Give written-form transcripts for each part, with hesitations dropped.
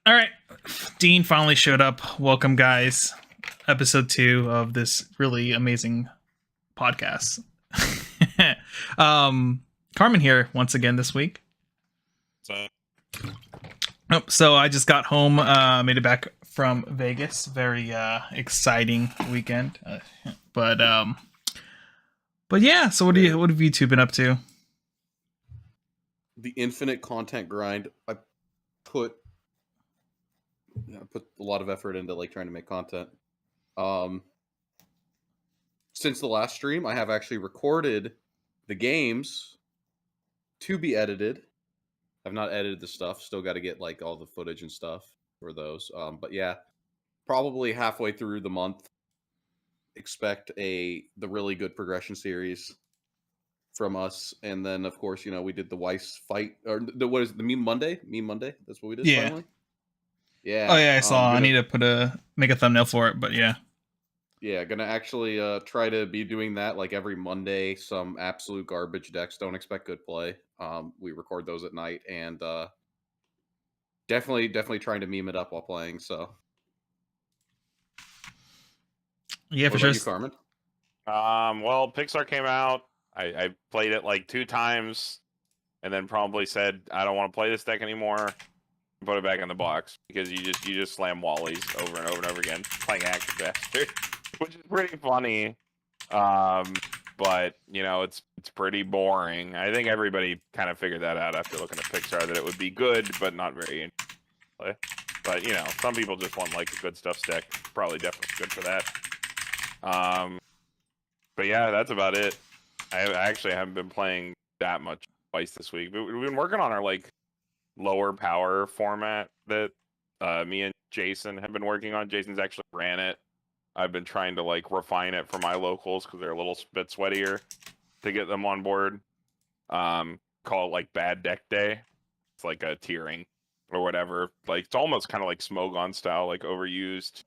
All right. Dean finally showed up. Welcome, guys. Episode 2 of this really amazing podcast. Carmen here once again this week. So I just got home, made it back from Vegas. Very exciting weekend. But yeah, so what have you two been up to? The infinite content grind. I put a lot of effort into trying to make content. Since the last stream, I have actually recorded the games to be edited. I've not edited the stuff. Still got to get all the footage and stuff for those. But yeah, probably halfway through the month, expect the really good progression series from us. And then of course, we did the Weiss fight, or what is it, the Meme Monday? Meme Monday. That's what we did. Yeah. Finally. Yeah. Oh yeah, I saw. I need to make a thumbnail for it, but yeah. Yeah, gonna actually try to be doing that every Monday. Some absolute garbage decks. Don't expect good play. We record those at night, and definitely trying to meme it up while playing. So yeah, for sure. You, Carmen? Well, Pixar came out. I played it 2 times, and then probably said I don't want to play this deck anymore. Put it back in the box because you just slam Wallies over and over and over again, playing Action Bastard, which is pretty funny. But it's pretty boring. I think everybody kind of figured that out after looking at Pixar, that it would be good but not very interesting. But some people just want a good stuff deck. Probably definitely good for that. But yeah, that's about it. I actually haven't been playing that much Weiss this week. But we've been working on our lower power format that me and Jason have been working on. Jason's actually ran it. I've been trying to refine it for my locals because they're a little bit sweatier to get them on board. Call it Bad Deck Day. It's a tiering or whatever. It's almost kind of like Smogon style, overused,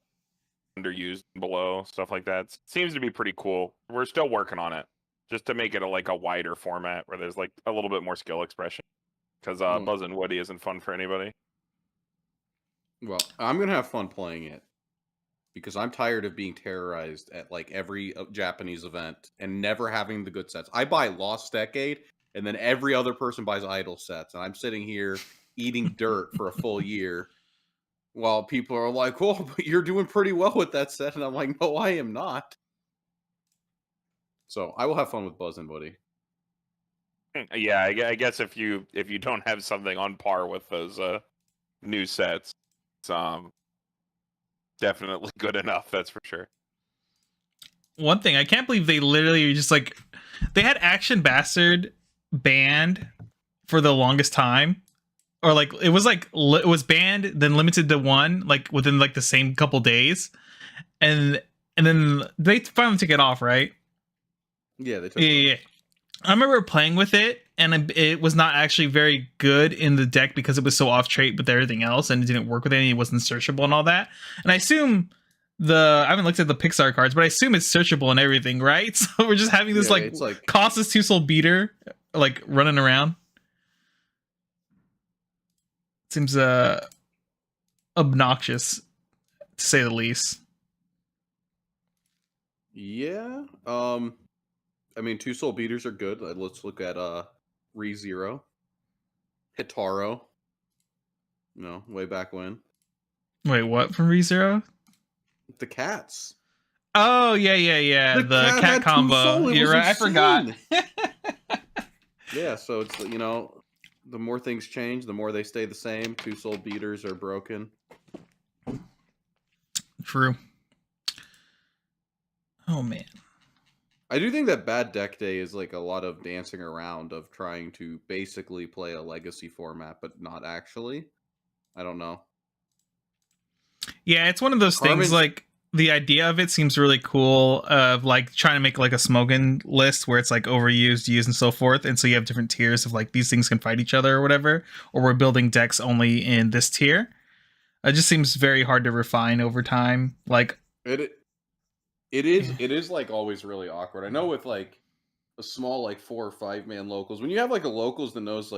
underused, below, stuff like that. Seems to be pretty cool. We're still working on it just to make it a wider format where there's a little bit more skill expression. Because Buzz and Woody isn't fun for anybody. Well, I'm going to have fun playing it. Because I'm tired of being terrorized at every Japanese event and never having the good sets. I buy Lost Decade, and then every other person buys Idol sets. And I'm sitting here eating dirt for a full year while people are like, "Oh, but you're doing pretty well with that set." And I'm like, "No, I am not." So I will have fun with Buzz and Woody. Yeah, I guess if you don't have something on par with those new sets, it's definitely good enough, that's for sure. One thing, I can't believe they literally just they had Action Bastard banned for the longest time, or it was banned then limited to 1 within the same couple days, and then they finally took it off, right? Yeah, they took it off. I remember playing with it, and it was not actually very good in the deck because it was so off trait with everything else, and it didn't work with any. It wasn't searchable and all that. And I assume I haven't looked at the Pixar cards, but I assume it's searchable and everything, right? So we're just having this costless 2-soul beater running around. Seems obnoxious, to say the least. Yeah. I mean, 2-soul beaters are good. Let's look at ReZero, Hitaro. Way back when. Wait, what from ReZero? The cats. Oh yeah. The cat combo. You're right. Insane. I forgot. Yeah, so it's the more things change, the more they stay the same. 2-soul beaters are broken. True. Oh man. I do think that Bad Deck Day is a lot of dancing around of trying to basically play a legacy format, but not actually. I don't know. Yeah, it's one of those things. The idea of it seems really cool. Of trying to make a Smogon list where it's overused, used, and so forth, and so you have different tiers of these things can fight each other or whatever. Or we're building decks only in this tier. It just seems very hard to refine over time. It is always really awkward. I know with a small 4 or 5 man locals, when you have a locals that knows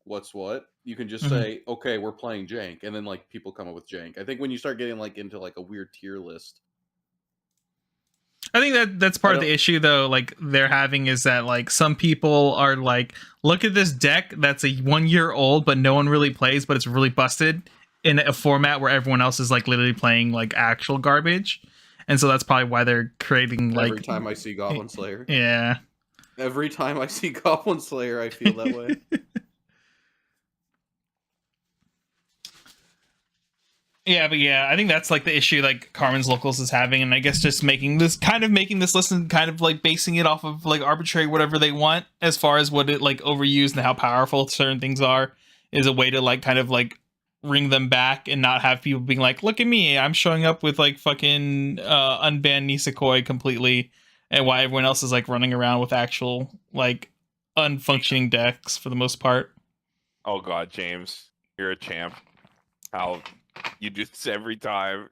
what's what. You can just Mhm. say, okay, we're playing jank, and then like people come up with jank. I think when you start getting like into like a weird tier list, I think that's I part of don't. the issue though, like they're having is that like some people are like, look at this deck that's a 1 year old, but no one really plays, but it's really busted in a format where everyone else is like literally playing like actual garbage. And so that's probably why they're creating like Every time I see Goblin Slayer, yeah. every time I see Goblin Slayer, I feel that way. Yeah, but yeah, I think that's like the issue like Carmen's Locals is having, and I guess just making this list and kind of like basing it off of like arbitrary whatever they want as far as what it like overused and how powerful certain things are is a way to like kind of like ring them back and not have people being like, look at me, I'm showing up with like fucking unbanned Nisekoi completely, and why everyone else is like running around with actual like unfunctioning decks for the most part. Oh God, James, you're a champ. How you do this every time.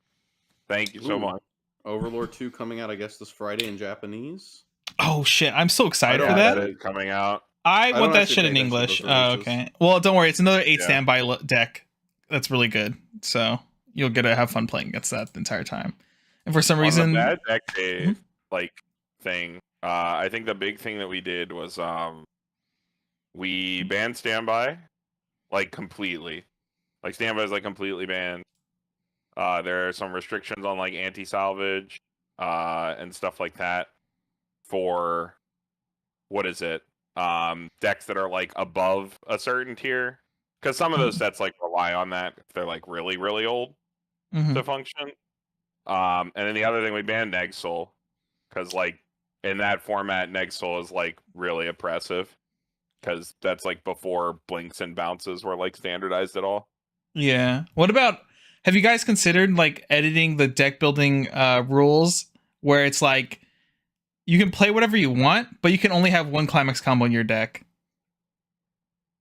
Thank you so Ooh. much. Overlord 2 coming out, I guess, this Friday in Japanese. Oh shit, I'm so excited for don't- that. That is coming out. I I want don't that actually shit pay in attention to English. those Oh, releases. okay. Well, don't worry. It's another 8 Yeah. standby deck. That's really good. So you'll get to have fun playing against that the entire time. And for some On reason, the bad deck day Mhm. like thing, I think the big thing that we did was we banned standby like completely. Like standby is like completely banned. There are some restrictions on like anti-salvage and stuff like that for what is it? Decks that are like above a certain tier. Because some of those sets like rely on that if they're like really, really old Mhm. to function. And then the other thing we banned Neg Soul. Because like in that format, Neg Soul is like really oppressive. Because that's like before blinks and bounces were like standardized at all. Yeah. What about? Have you guys considered like editing the deck building rules where it's like you can play whatever you want, but you can only have one climax combo in your deck?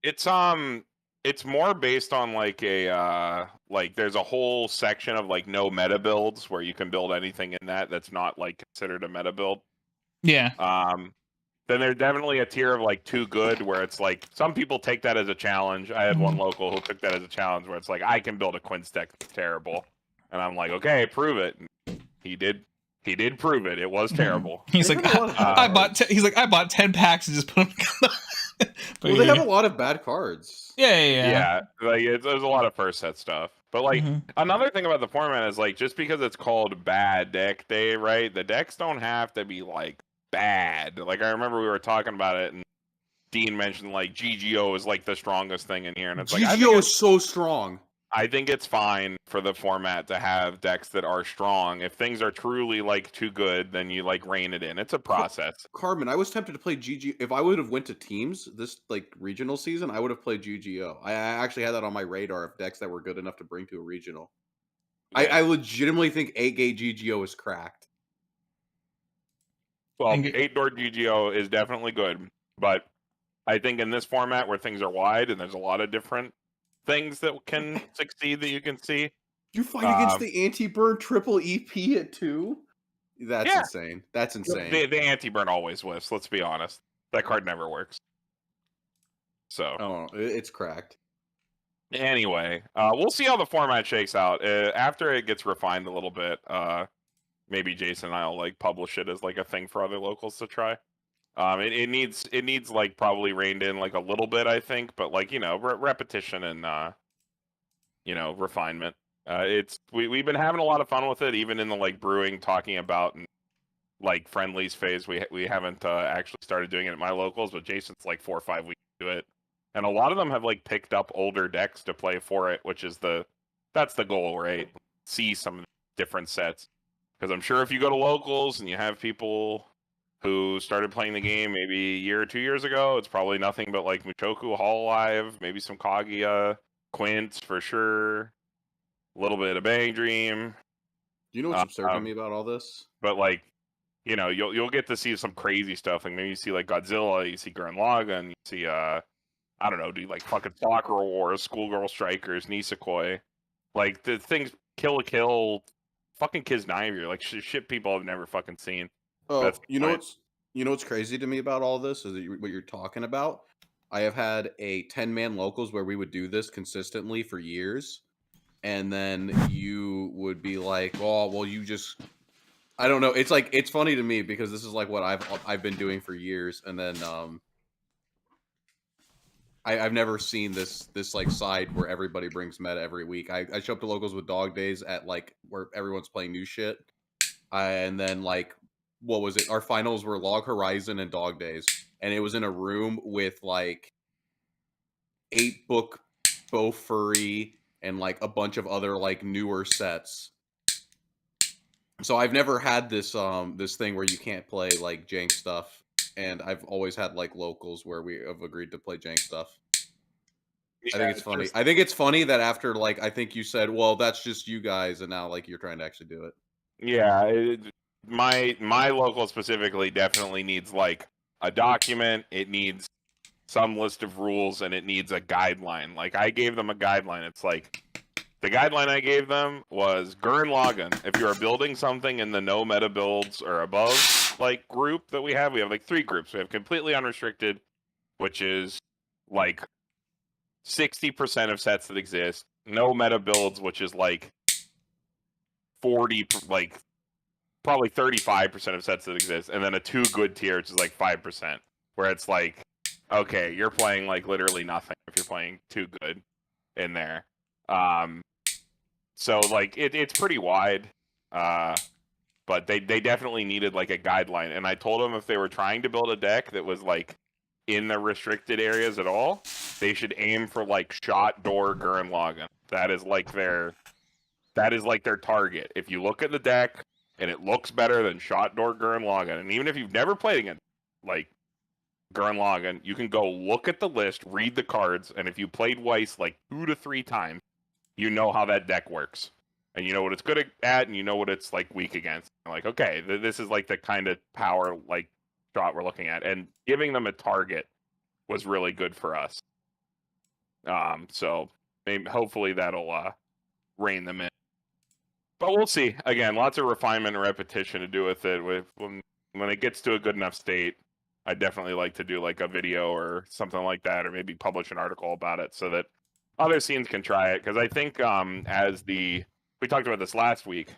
It's more based on like a like there's a whole section of like no meta builds where you can build anything in that's not like considered a meta build. Yeah. Then there's definitely a tier of like too good where it's like some people take that as a challenge. I had one local who took that as a challenge where it's like I can build a Quince deck that's terrible. And I'm like, okay, prove it. And he did prove it. It was terrible. He's They've like, had a lot of bad I bought. cards. He's like, I bought 10 packs and just put them. Well, they have a lot of bad cards. Yeah. Like there's a lot of first set stuff. But like Mhm. another thing about the format is like just because it's called bad deck day, right? The decks don't have to be like bad. Like I remember we were talking about it and Dean mentioned like GGO is like the strongest thing in here, and it's like GGO is so strong. I think it's fine for the format to have decks that are strong. If things are truly like too good, then you like rein it in. It's a process. Carmen, I was tempted to play GGO. If I would have went to teams this like regional season, I would have played GGO. I actually had that on my radar of decks that were good enough to bring to a regional. Yeah. I legitimately think 8-gate GGO is cracked. Well, And 8-door GGO is definitely good, but I think in this format where things are wide and there's a lot of different things that can succeed that you can see. You fight against the anti-burn triple EP at 2? That's Yeah. insane. That's insane. The anti-burn always whiffs, let's be honest. That card never works. So Oh, it's cracked. anyway, we'll see how the format shakes out. After it gets refined a little bit, maybe Jason and I'll like publish it as like a thing for other locals to try. It needs like probably reined in like a little bit, I think, but like repetition and refinement. We've been having a lot of fun with it, even in the like brewing, talking about and like friendlies phase. We haven't actually started doing it at my locals, but Jason's like 4 or 5 weeks to it, and a lot of them have like picked up older decks to play for it, which is that's the goal, right? See some different sets, because I'm sure if you go to locals and you have people who started playing the game maybe a year or 2 years ago, it's probably nothing but like Muchoku, Hololive, maybe some Kaguya, Quince for sure, a little bit of Bang Dream. Do you know what's absurd to me about all this? But like, you'll get to see some crazy stuff. Like maybe you see like Godzilla, you see Gurren Lagann, you see I don't know, dude, like fucking Soccer Wars, Schoolgirl Strikers, Nisekoi, like the things Kill a Kill, fucking Kiznaiver, like shit people have never fucking seen. Oh, That's the you know point. what's crazy to me about all this is what you're talking about. I have had a 10-man locals where we would do this consistently for years, and then you would be like, "Oh, well, you just." I don't know. It's like it's funny to me because this is like what I've been doing for years, and then I've never seen this like side where everybody brings meta every week. I show up to locals with dog days at like where everyone's playing new shit, and then like what was it? Our finals were Log Horizon and dog days, and it was in a room with like 8-book Bow Furry and like a bunch of other like newer sets. So I've never had this this thing where you can't play like jank stuff, and I've always had like locals where we have agreed to play jank stuff. I think it's funny. just- I think it's funny that after like I think you said, well, that's just you guys, and now like you're trying to actually do it. yeah. My local specifically definitely needs like a document. It needs some list of rules, and it needs a guideline. Like I gave them a guideline. It's like the guideline I gave them was Gurren Lagann. If you are building something in the no meta builds or above like group that we have like 3 groups. We have completely unrestricted, which is like 60% of sets that exist. No meta builds, which is like 40, like probably 35% of sets that exist, and then a 2 good tier, which is like 5%, where it's like, okay, you're playing like literally nothing if you're playing 2 good in there. So like it's pretty wide, but they definitely needed like a guideline. And I told them if they were trying to build a deck that was like in the restricted areas at all, they should aim for like shot door Gurren Lagann. That is like their target. If you look at the deck and it looks better than shot door Gurren Lagann, and even if you've never played against like Gurren Lagann, you can go look at the list, read the cards, and if you played Weiss like 2 to 3 times, you know how that deck works, and you know what it's good at, and you know what it's like weak against. Like, okay, this is like the kind of power like shot we're looking at, and giving them a target was really good for us. So maybe hopefully that'll rein them in. But we'll see. Again, lots of refinement and repetition to do with it. When it gets to a good enough state, I definitely like to do like a video or something like that, or maybe publish an article about it so that other scenes can try it. Because I think we talked about this last week,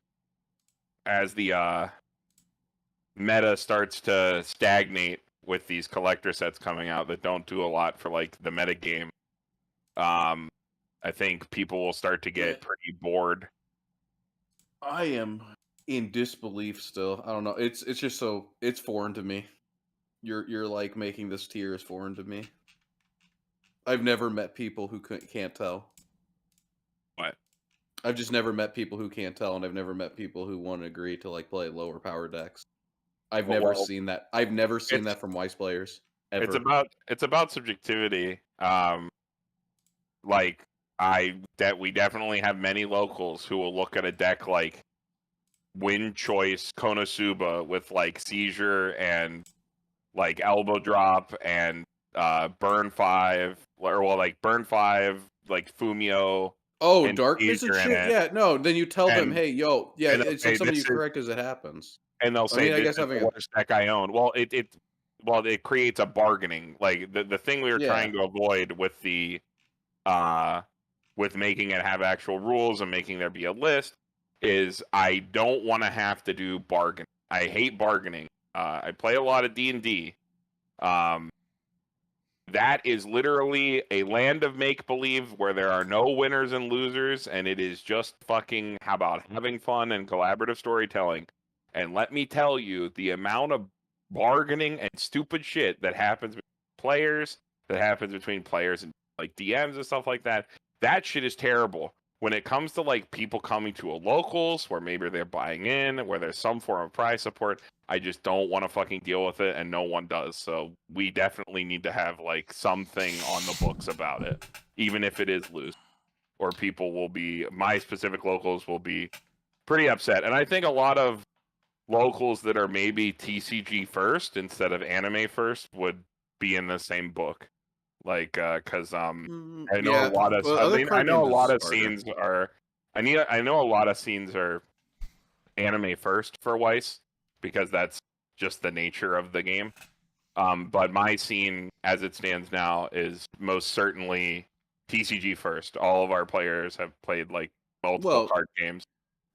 as the meta starts to stagnate with these collector sets coming out that don't do a lot for like the meta game, I think people will start to get pretty bored. I am in disbelief still. I don't know. It's just so it's foreign to me. You're like making this tier is foreign to me. I've never met people who can't tell. What? I've just never met people who can't tell, and I've never met people who want to agree to like play lower power decks. I've never seen that. I've never seen that from Weiss players ever. It's about subjectivity. Like we definitely have many locals who will look at a deck like Wind Choice Konosuba with like Seizure and like Elbow Drop and Burn 5, or well, like Burn 5, like Fumio. Oh, and darkness and Seizure shit. Yeah, no. Then you tell them, And- hey, yo, yeah, and it's okay, something you this is- correct as it happens. And they'll say, I guess "This is having the worst deck I own." Well, it creates a bargaining. Like the thing we were trying to avoid with the with making it have actual rules and making there be a list is I don't want to have to do bargaining. I hate bargaining. I play a lot of D&D. That is literally a land of make-believe where there are no winners and losers, and it is just fucking about having fun and collaborative storytelling. And let me tell you, the amount of bargaining and stupid shit that happens between players, and like DMs and stuff like that, that shit is terrible. When it comes to like people coming to a locals where maybe they're buying in, where there's some form of prize support, I just don't want to fucking deal with it, and no one does. So we definitely need to have like something on the books about it, even if it is loose, or people will be, my specific locals will be pretty upset. And I think a lot of locals that are maybe TCG first instead of anime first would be in the same book. Like, because I know a lot of I know a lot of scenes are I know a lot of scenes are anime first for Weiss, because that's just the nature of the game. But my scene, as it stands now, is most certainly TCG first. All of our players have played like multiple card games.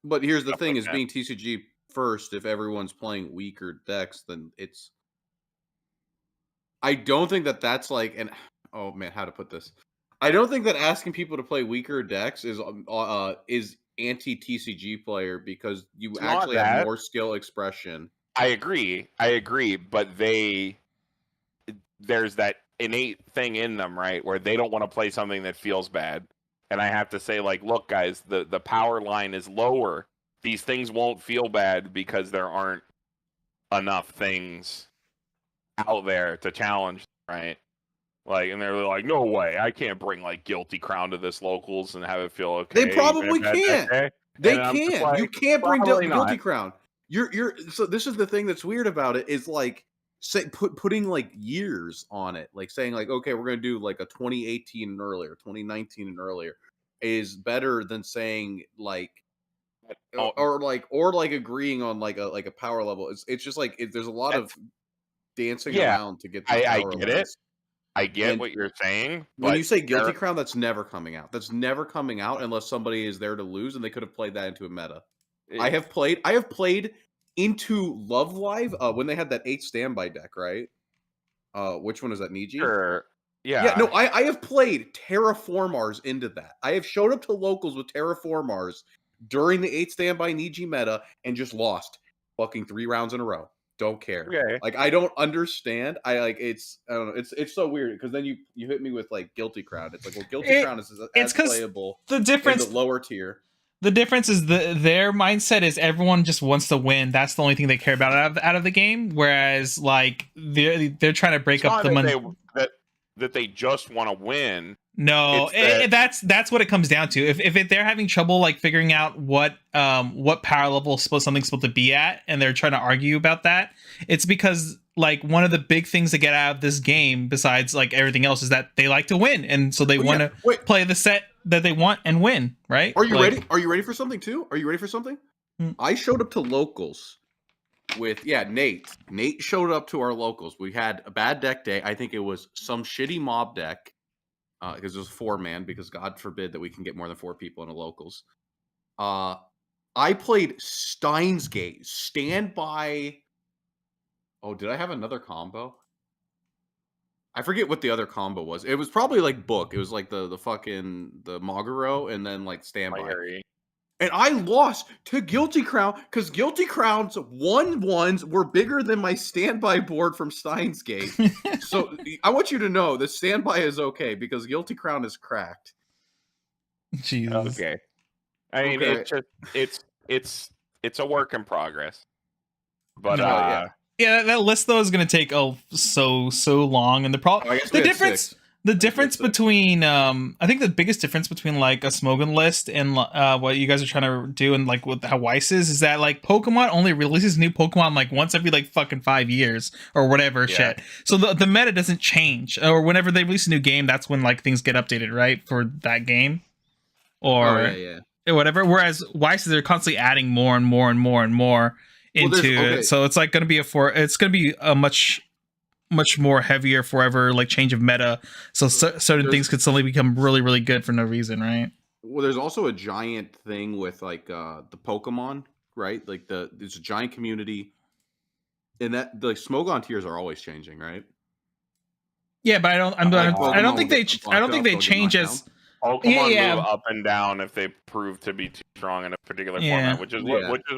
But here's the Stuff thing: like is that. being TCG first. If everyone's playing weaker decks, then it's. I don't think that that's like an. Oh man, how to put this? I don't think that asking people to play weaker decks is anti TCG player because you It's not actually have that. more skill expression. I agree, but there's that innate thing in them, right, where they don't want to play something that feels bad. And I have to say, like, look, guys, the power line is lower. These things won't feel bad because there aren't enough things out there to challenge, right? Like, and they're like, no way, I can't bring like Guilty Crown to this locals and have it feel okay. They probably can't. They can't. Like, You can't bring probably Guilty not. Crown. You're so this is the thing that's weird about it is like putting like years on it, like saying like, okay, we're gonna do like a 2018 and earlier, 2019 and earlier, is better than saying like or like agreeing on like a power level. It's just like there's a lot of dancing Yeah, around to get these I power get levels. it. I get And what you're saying, when but you say Guilty Crown, that's never coming out. That's never coming out unless somebody is there to lose, and they could have played that into a meta. I have played into Love Live when they had that 8 standby deck, right? Which one is that, Niji? sure. Yeah, no, I have played Terraformars into that. I have showed up to locals with Terraformars during the 8 standby Niji meta and just lost fucking 3 rounds in a row. Don't care. Okay. Like I don't understand. I don't know. It's so weird because then you hit me with like Guilty Crown. It's like, well, Guilty Crown is as playable the difference in the lower tier. The difference is their mindset is everyone just wants to win. That's the only thing they care about out of the game. Whereas like they're trying to break up the that they just want to win. No, that's what it comes down to. If they're having trouble like figuring out what power level something's supposed to be at, and they're trying to argue about that, it's because like one of the big things to get out of this game, besides like everything else, is that they like to win, and so they want to play the set that they want and win. Right? Are you ready? Are you ready for something too? Are you ready for something? I showed up to locals with Nate. Nate showed up to our locals. We had a bad deck day. I think it was some shitty mob deck. Because it was 4-man, because God forbid that we can get more than 4 people in a locals. I played Steins Gate, standby. Oh, did I have another combo? I forget what the other combo was. It was probably like book. It was like the fucking the Moguro and then like standby. And I lost to Guilty Crown because Guilty Crown's 1/1s were bigger than my standby board from Steins Gate. So I want you to know the standby is okay because Guilty Crown is cracked. Jesus. Okay. I mean, it's a work in progress. But yeah, that list though is going to take so long, and the difference between I think the biggest difference between like a Smogon list and what you guys are trying to do and like with how Weiss is that like Pokemon only releases new Pokemon like once every like fucking 5 years or whatever shit. So the meta doesn't change, or whenever they release a new game, that's when like things get updated, right, for that game or whatever. Whereas Weiss, they're constantly adding more and more and more and more into it. So it's like going to be a much more heavier forever like change of meta, so certain things could suddenly become really really good for no reason, right? Well, there's also a giant thing with like the Pokemon, right? Like there's a giant community, and that the Smogon tiers are always changing, right? Yeah, but I don't think they change as Pokemon move up and down if they prove to be too strong in a particular format, which is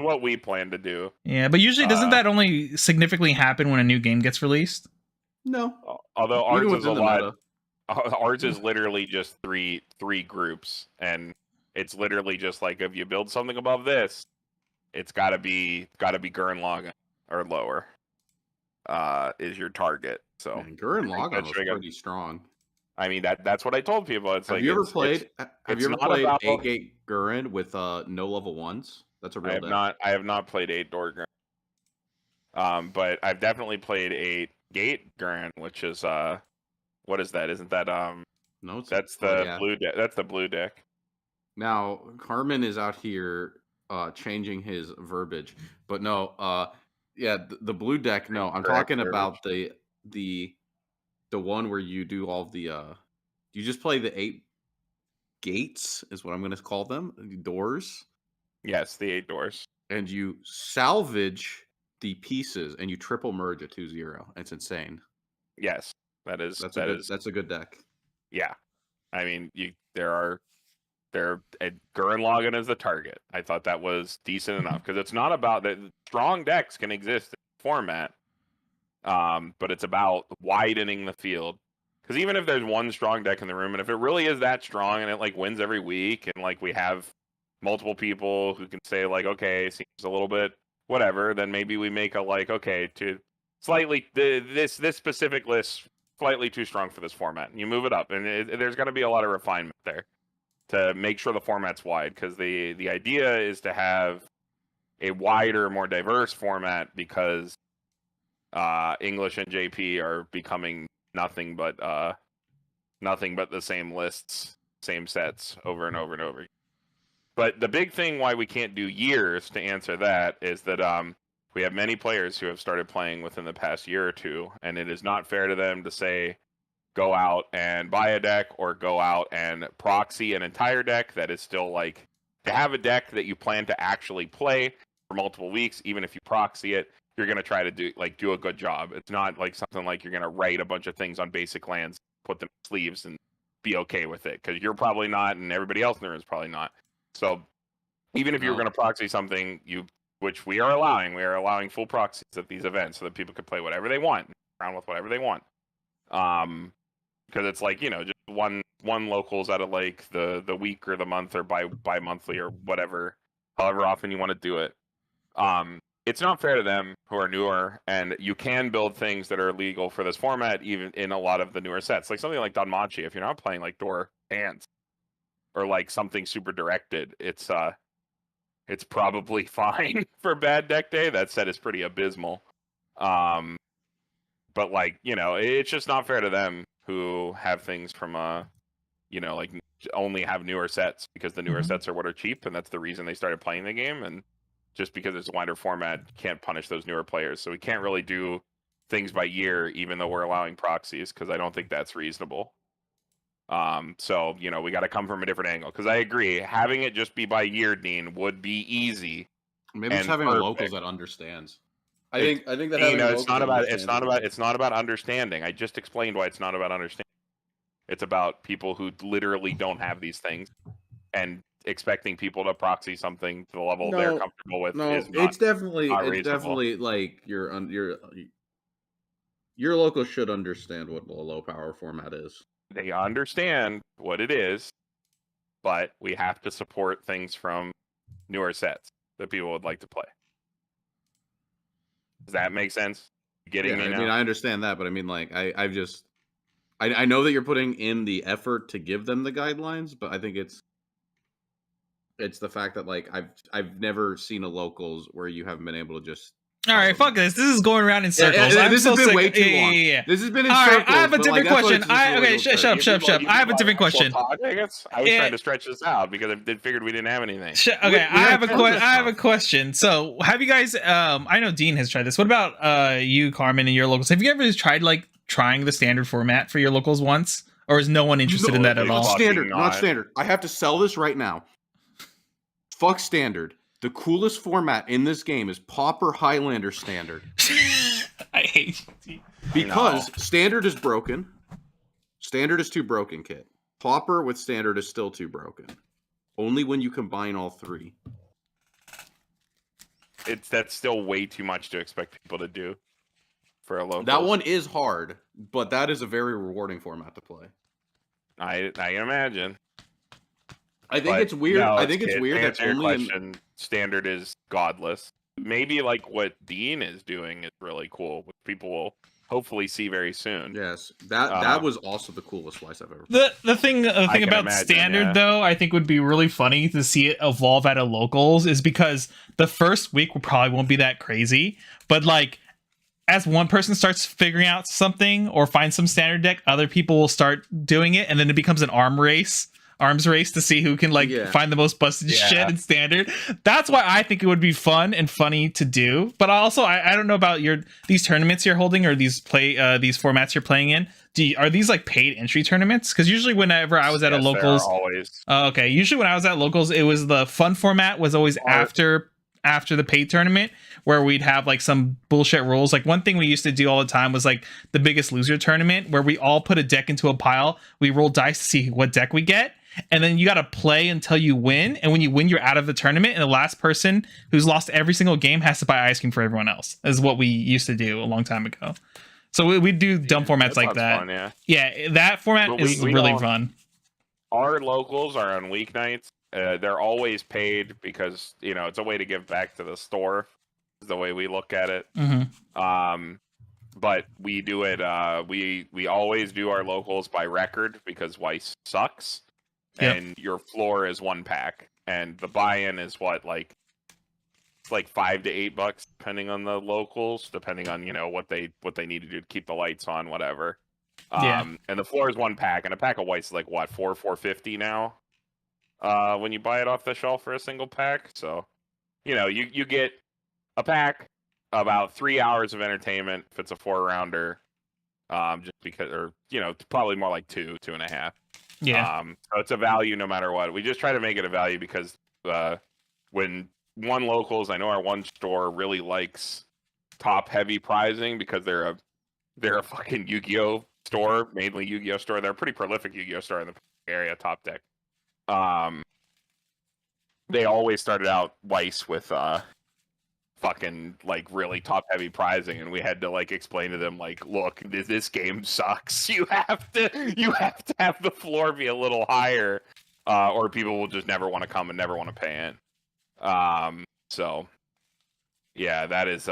what we plan to do. Yeah, but usually doesn't that only significantly happen when a new game gets released? No. Although ours is a lot. Ours is literally just three groups, and it's literally just like if you build something above this, it's gotta be Gurren Lagann or lower. Is your target. So Gurren Lagann was pretty strong. I mean that's what I told people. It's have like you ever played 8-gate Gurren with no level 1s? That's a real deck. I have not played 8-door Gurren. But I've definitely played 8-gate Gurren, which is what is that? Isn't that no, that's the blue deck. That's the blue deck. Now Carmen is out here changing his verbiage. But no, the blue deck, no. I'm talking about the the one where you do all the you just play the 8 gates is what I'm going to call them, doors. Yes, the 8 doors. And you salvage the pieces and you triple merge a 2-0. It's insane. Yes, that's a good deck. Yeah, I mean, Gurren Lagann is the target. I thought that was decent enough because it's not about that. Strong decks can exist in the format, but it's about widening the field. Because even if there's one strong deck in the room, and if it really is that strong and it like wins every week, and like we have multiple people who can say like, okay, seems a little bit whatever, then maybe we make a like, okay, to slightly this specific list slightly too strong for this format, and you move it up, and there's going to be a lot of refinement there to make sure the format's wide, because the idea is to have a wider, more diverse format, because English and JP are becoming nothing but the same lists, same sets over and over and over. But the big thing why we can't do years to answer that is that we have many players who have started playing within the past year or two, and it is not fair to them to say go out and buy a deck or go out and proxy an entire deck that is still like, to have a deck that you plan to actually play for multiple weeks. Even if you proxy it, you're going to try to do a good job. It's not like something like you're going to write a bunch of things on basic lands, put them in sleeves, and be okay with it, because you're probably not, and everybody else in the room is probably not. So even if you were going to proxy something, which we are allowing full proxies at these events so that people can play whatever they want, around with whatever they want. Because it's like, just one locals out of like the week or the month or bi-monthly or whatever, however often you want to do it. It's not fair to them who are newer, and you can build things that are legal for this format even in a lot of the newer sets. Like something like Danmachi, if you're not playing like Door Hands or like something super directed, it's probably fine for bad deck day. That set is pretty abysmal. But like, it's just not fair to them who have things from like only have newer sets, because the newer sets are what are cheap, and that's the reason they started playing the game. And just because it's a wider format, can't punish those newer players. So we can't really do things by year, even though we're allowing proxies, because I don't think that's reasonable. So we got to come from a different angle, because I agree, having it just be by year, Dean, would be easy. Maybe it's having perfect. locals that understands. I think that having it's not about understanding. I just explained why it's not about understanding. It's about people who literally don't have these things, and expecting people to proxy something to the level they're comfortable with. No, is not, it's definitely reasonable. like your local should understand what a low power format is. They understand what it is, but we have to support things from newer sets that people would like to play. Does that make sense? Getting me now? I mean, I understand that, but I mean, like, I know that you're putting in the effort to give them the guidelines, but I think it's the fact that like I've never seen a locals where you haven't been able to just. All right, fuck this. This is going around in circles. This has been way too long. Yeah. This has been in circles. Right, I have a different question. Shut up. I have a different question. I was trying to stretch this out because I figured we didn't have anything. Okay, I have a question. So, have you guys? I know Dean has tried this. What about you, Carmen, and your locals? Have you ever tried like trying the standard format for your locals once, or is no one interested in that at all? Not standard. I have to sell this right now. Fuck standard. The coolest format in this game is Pauper Highlander standard. I hate you. Because standard is broken. Standard is too broken, Kit. Pauper with standard is still too broken. Only when you combine all three. That's still way too much to expect people to do for a local. That one is hard, but that is a very rewarding format to play. I can imagine. I think it's weird. I think it's weird that only standard is godless. Maybe like what Dean is doing is really cool, which people will hopefully see very soon. Yes, that was also the coolest Weiss I've ever played. The thing about standard though, I think would be really funny to see it evolve out of locals, is because the first week probably won't be that crazy, but like as one person starts figuring out something or finds some standard deck, other people will start doing it, and then it becomes an arm race arms race to see who can like find the most busted shit in standard. That's why I think it would be fun and funny to do. But also, I don't know about these tournaments you're holding or these formats you're playing in. Are these like paid entry tournaments? Because usually whenever I was at a locals, always. Okay. Usually when I was at locals, it was the fun format was always after the paid tournament, where we'd have like some bullshit rules. Like one thing we used to do all the time was like the Biggest Loser tournament, where we all put a deck into a pile. We roll dice to see what deck we get. And then you got to play until you win. And when you win, you're out of the tournament. And the last person who's lost every single game has to buy ice cream for everyone else, is what we used to do a long time ago. So we do dumb formats like that. Fun, yeah, that format is really fun. Our locals are on weeknights. They're always paid because, you know, it's a way to give back to the store, is the way we look at it. But we do it, we always do our locals by record because Weiss sucks. And your floor is 1 pack. And the buy-in is what, like, it's like $5 to $8 depending on the locals, depending on, you know, what they need to do to keep the lights on, whatever. And the floor is 1 pack, and a pack of Weiss is like what, $4.50 now? When you buy it off the shelf for a single pack. So, you know, you get a pack, about 3 hours of entertainment if it's a 4-rounder. Just because, or, you know, probably more like 2.5. Yeah. So it's a value no matter what. We just try to make it a value because when one locals, I know our one store really likes top heavy prizing because they're a fucking Yu-Gi-Oh store, mainly Yu-Gi-Oh store. They're a pretty prolific Yu-Gi-Oh store in the area, Top Deck. They always started out Weiss with fucking like really top heavy prizing, and we had to like explain to them like, look, this game sucks. You have to have the floor be a little higher, or people will just never want to come and never want to pay in. So yeah, that is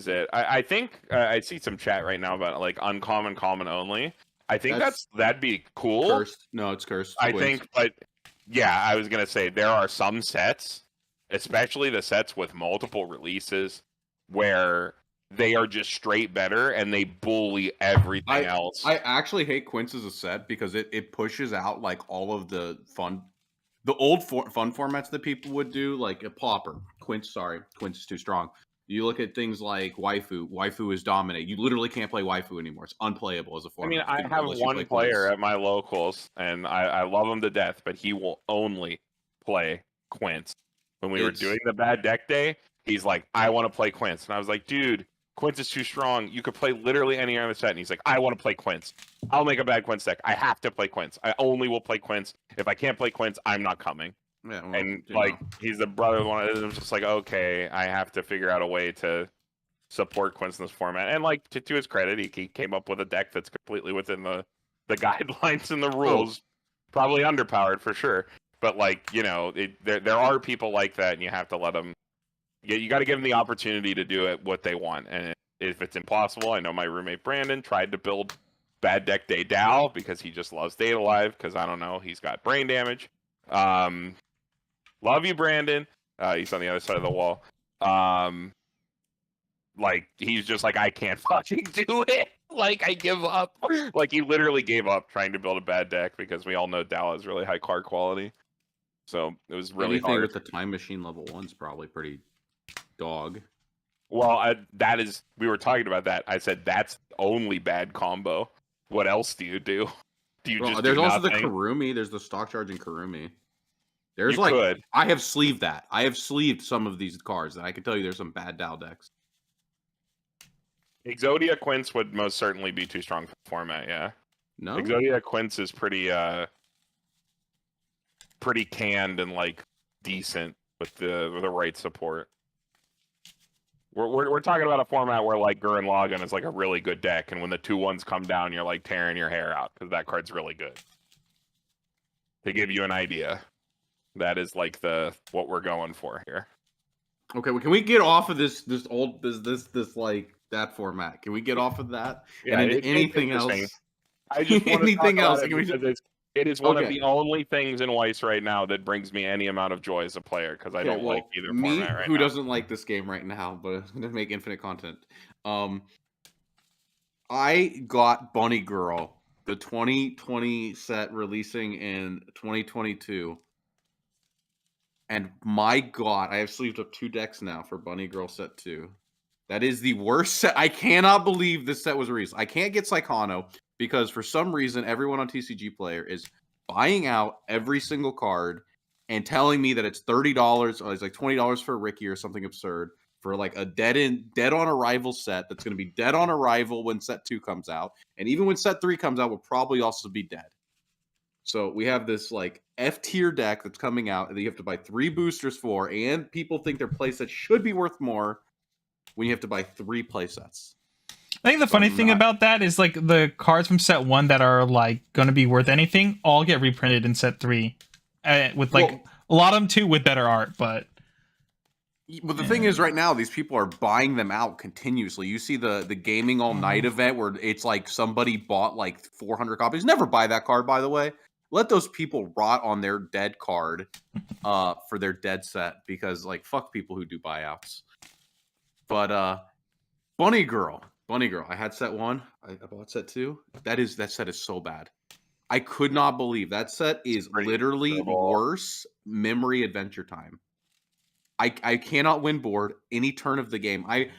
it. I think I see some chat right now about like uncommon, common only. I think that'd be cool. Cursed. No, it's cursed. I think, but yeah, I was gonna say there are some sets, especially the sets with multiple releases, where they are just straight better and they bully everything else. I actually hate Quince as a set because it pushes out like all of the fun, the old fun formats that people would do, like a Plopper. Quince is too strong. You look at things like Waifu. Waifu is dominate. You literally can't play Waifu anymore. It's unplayable as a format. I mean, I have one player at my locals, and I love him to death, but he will only play Quince. When we were doing the bad deck day, he's like, I want to play Quince. And I was like, dude, Quince is too strong. You could play literally any other set. And he's like, I want to play Quince. I'll make a bad Quince deck. I have to play Quince. I only will play Quince. If I can't play Quince, I'm not coming. Yeah, well, and like he's the brother of one. I'm just like, okay, I have to figure out a way to support Quince in this format. And like to his credit, he came up with a deck that's completely within the guidelines and the rules. Probably underpowered for sure, but like, you know, there are people like that, and you have to let them. You got to give them the opportunity to do it what they want. And if it's impossible, I know my roommate Brandon tried to build Bad Deck Day Dow because he just loves Data Live because I don't know, he's got brain damage. Love you, Brandon. He's on the other side of the wall. Like, he's just like, I can't fucking do it. Like, I give up. Like, he literally gave up trying to build a bad deck because we all know Dow is really high card quality. So it was really hard. With the Time Machine level 1's probably pretty dog. Well, we were talking about that. I said that's only bad combo. What else do you do? There's also the Karumi. There's the stock charging Karumi. I have sleeved that. I have sleeved some of these cards, and I can tell you there's some bad Dow decks. Exodia Quince would most certainly be too strong for the format, yeah. No? Exodia Quince is pretty canned and like decent with the right support. We're talking about a format where like Gurren Lagann is like a really good deck, and when the 2/1s come down, you're like tearing your hair out because that card's really good. To give you an idea, that is like what we're going for here. Okay, well, can we get off of this like that format? Can we get off of that? Yeah, and anything else? I just want to talk about it because it is one of the only things in Weiss right now that brings me any amount of joy as a player because I don't like either format right now. Who doesn't like this game right now, but I'm going to make infinite content. I got Bunny Girl the 2020 set releasing in 2022. And my God, I have sleeved up 2 decks now for Bunny Girl set 2. That is the worst set. I cannot believe this set was released. I can't get Psychono because for some reason, everyone on TCG Player is buying out every single card and telling me that it's $30 or it's like $20 for Ricky or something absurd for like a dead on arrival set that's going to be dead on arrival when set 2 comes out. And even when set 3 comes out, will probably also be dead. So we have this like F tier deck that's coming out that you have to buy 3 boosters for, and people think their playsets should be worth more when you have to buy 3 playsets. I think the funny thing about that is like the cards from set 1 that are like going to be worth anything all get reprinted in set 3 with like a lot of them too with better art. But the thing is, right now these people are buying them out continuously. You see the gaming all night event where it's like somebody bought like 400 copies. Never buy that card, by the way. Let those people rot on their dead card for their dead set, because like fuck people who do buyouts. But Bunny Girl, I had set 1. I bought set 2. That set is so bad. I could not believe that set is literally worse memory adventure time. I cannot win board any turn of the game. I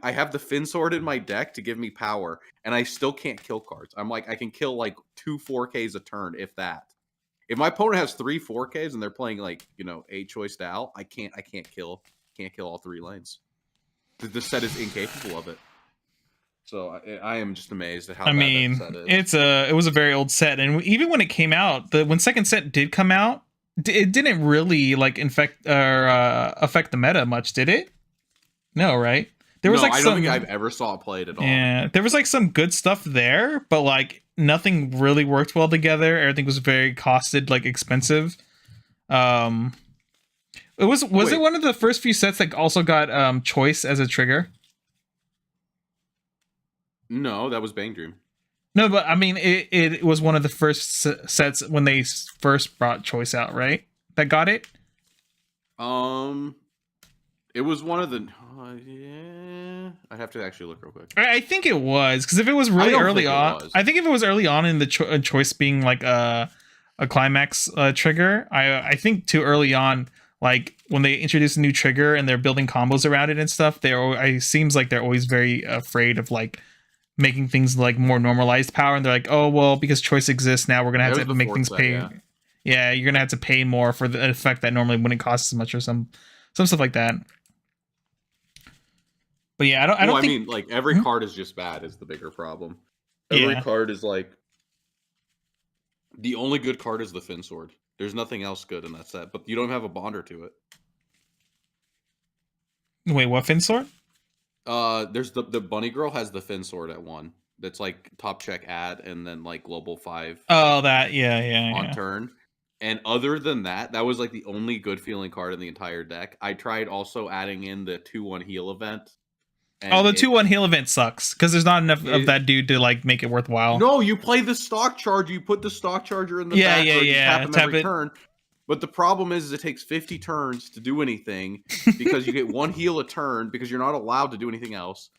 have the Fin Sword in my deck to give me power, and I still can't kill cards. I'm like, I can kill like 2 4Ks a turn, if that. If my opponent has 3 4Ks and they're playing like 8 choice style, I can't kill all 3 lanes. The set is incapable of it. So I am just amazed at how bad that set is. It was a very old set, and even when it came out, when second set did come out, it didn't really like affect the meta much, did it? No, right? There was I don't think I've ever saw it played at all. Yeah, there was like some good stuff there, but like nothing really worked well together. Everything was very costed, like expensive. Was it one of the first few sets that also got choice as a trigger? No, that was Bang Dream. No, but I mean, it was one of the first sets when they first brought choice out, right? That got it. It was one of the. Yeah, I'd have to actually look real quick. I think it was, because if it was really early on, I think if it was early on in the choice being like a climax trigger, I think too early on, like when they introduce a new trigger and they're building combos around it and stuff, it seems like they're always very afraid of like making things like more normalized power, and they're like, oh well, because choice exists now, we're gonna have to make things pay. Yeah, you're gonna have to pay more for the effect that normally wouldn't cost as much, or some stuff like that. But yeah, I don't think... mean, like every card is just bad is the bigger problem. Every card is like, the only good card is the Fin Sword. There's nothing else good in that set, but you don't have a bonder to it. Wait, what Fin Sword? There's the Bunny Girl has the Fin Sword at 1. That's like top check add and then like global 5. Oh, that on turn. And other than that, that was like the only good feeling card in the entire deck. I tried also adding in the 2/1 heal event. The 2/1 heal event sucks because there's not enough of that dude to like make it worthwhile. No, you play the stock charger. You put the stock charger in the back. Tap every turn. But the problem is it takes 50 turns to do anything because you get 1 heal a turn because you're not allowed to do anything else.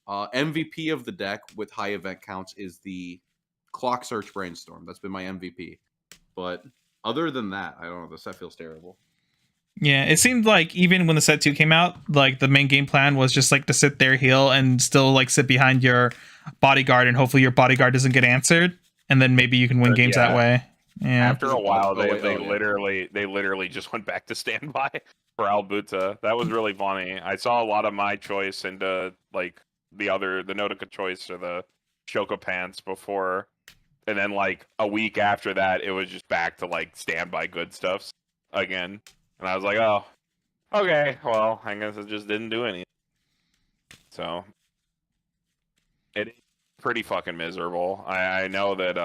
MVP of the deck with high event counts is the Clock Search Brainstorm. That's been my MVP. But other than that, I don't know. The set feels terrible. Yeah, it seemed like even when the set 2 came out, like the main game plan was just like to sit there, heal, and still like sit behind your bodyguard, and hopefully your bodyguard doesn't get answered, and then maybe you can win games that way. Yeah. After a while, they literally just went back to standby for Albuta. That was really funny. I saw a lot of my choice into like the Nautica choice or the Shoko Pants before, and then like a week after that, it was just back to like standby good stuff again. And I was like, oh, okay, well, I guess it just didn't do anything. So it's pretty fucking miserable. I know that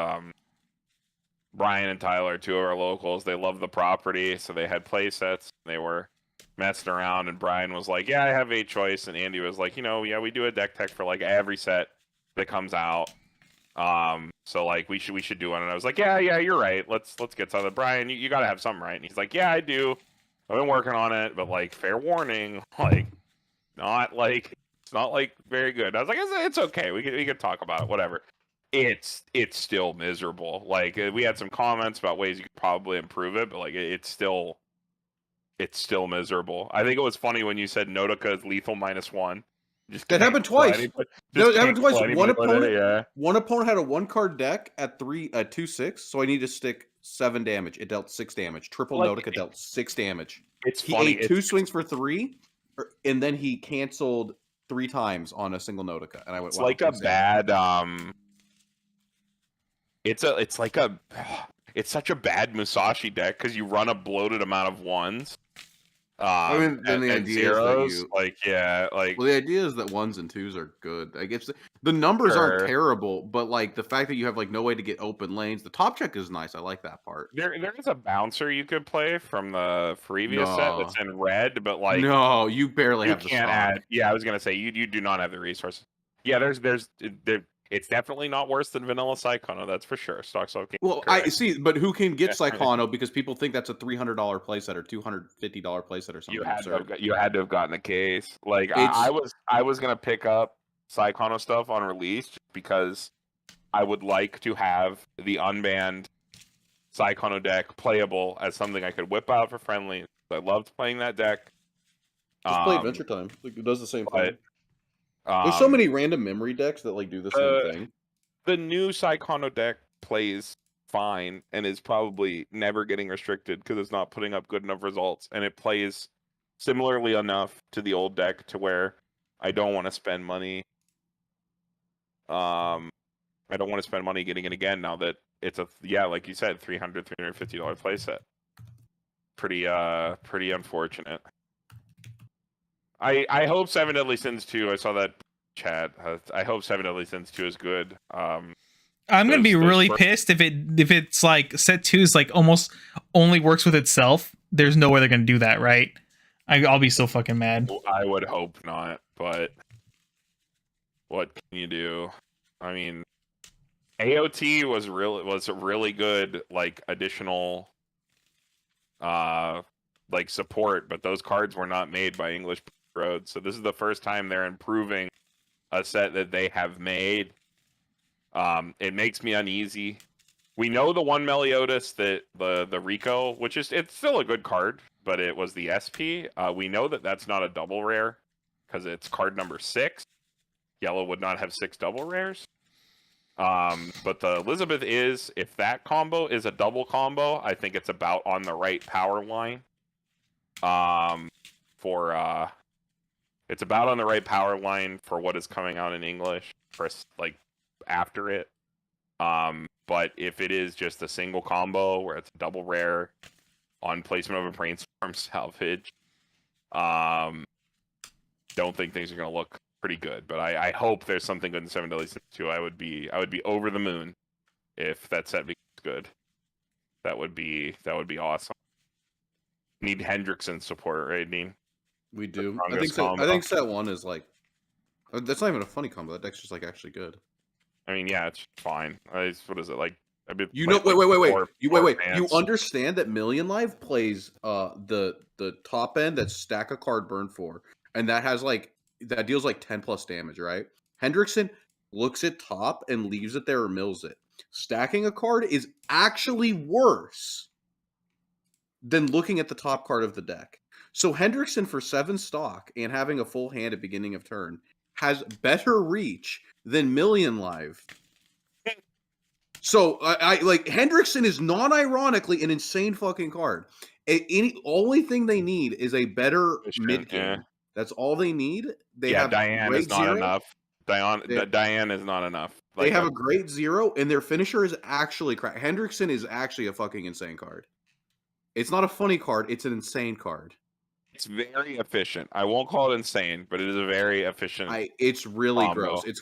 Brian and Tyler, 2 of our locals, they love the property, so they had play sets. They were messing around, and Brian was like, yeah, I have a choice, and Andy was like, we do a deck tech for like every set that comes out. So like we should do one. And I was like, yeah, you're right. Let's get something. Brian, you gotta have something right. And he's like, yeah, I do. I've been working on it, but like fair warning, like it's not like very good. I was like, it's okay. We could talk about it, whatever. it's still miserable. Like we had some comments about ways you could probably improve it, but like it's still miserable. I think it was funny when you said Notica is lethal -1. Just That can't happened kill twice. anybody- No, just it happened can't twice. kill anybody with it, yeah. One opponent had a 1-card deck at 2/6, so I need to stick 7 damage. It dealt 6 damage. Triple Like, Notica dealt 6 damage. It's He funny. ate 2 swings for 3, and then he canceled 3 times on a single Notica. And I went, It's wow, like a insane. bad it's such a bad Musashi deck because you run a bloated amount of ones. I mean, then the and idea is that zeros, you well, the idea is that 1s and 2s are good. I guess the numbers aren't Sure. terrible, but like the fact that you have like no way to get open lanes, the top check is nice. I like that part. there is a bouncer you could play from the previous set that's in red, but like no, you barely you have the can't stock. add. Yeah, I was gonna say you do not have the resources. Yeah, it's definitely not worse than vanilla Psychono, that's for sure. Stocks okay. Well, I see, but who can get Psychono because people think that's a $300 playset or $250 playset or something absurd. You had to have gotten a case. Like I was gonna pick up Psychono stuff on release just because I would like to have the unbanned Psychono deck playable as something I could whip out for friendly. I loved playing that deck. Just play Adventure Time. Like, it does the same thing. There's so Um, many random memory decks that like do the same thing. The new Psychono deck plays fine and is probably never getting restricted because it's not putting up good enough results, and it plays similarly enough to the old deck to where I don't want to spend money. I don't want to spend money getting it again now that it's like you said, $300, $350 playset. Pretty unfortunate. I hope 7 Deadly Sins 2. I saw that chat. I hope 7 Deadly Sins 2 is good. I'm gonna be really pissed if it's like set 2 is like almost only works with itself. There's no way they're gonna do that, right? I'll be so fucking mad. I would hope not, but what can you do? I mean, AOT was a really good like additional like support, but those cards were not made by English Road, so this is the first time they're improving a set that they have made. It makes me uneasy. We know the one Meliodas that the Rico, which it's still a good card, but it was the SP. We know that that's not a double rare because it's card number 6. Yellow would not have 6 double rares. But the Elizabeth is, if that combo is a double combo, I think it's about on the right power line. It's about on the right power line for what is coming out in English for like after it. But if it is just a single combo where it's a double rare on placement of a brainstorm salvage, don't think things are gonna look pretty good. But I hope there's something good in 7 Deadly Sins 2. I would be over the moon if that set becomes good. That would be awesome. Need Hendrickson support, right, Dean? We do. I think set 1 is like that's not even a funny combo. That deck's just like actually good. I mean, yeah, it's fine. What is it like? Wait. You understand that Million Life plays the top end that's stack a card burn 4, and that has like that deals like 10 plus damage, right? Hendrickson looks at top and leaves it there or mills it. Stacking a card is actually worse than looking at the top card of the deck. So Hendrickson for 7 stock and having a full hand at beginning of turn has better reach than Million Live. So I like Hendrickson is non-ironically an insane fucking card. Only thing they need is a better mid game. Yeah. That's all they need. Diane is not enough. Diane is not enough. They have a great 0, and their finisher is actually crap. Hendrickson is actually a fucking insane card. It's not a funny card. It's an insane card. It's very efficient. I won't call it insane, but it is a very efficient. It's really gross. It's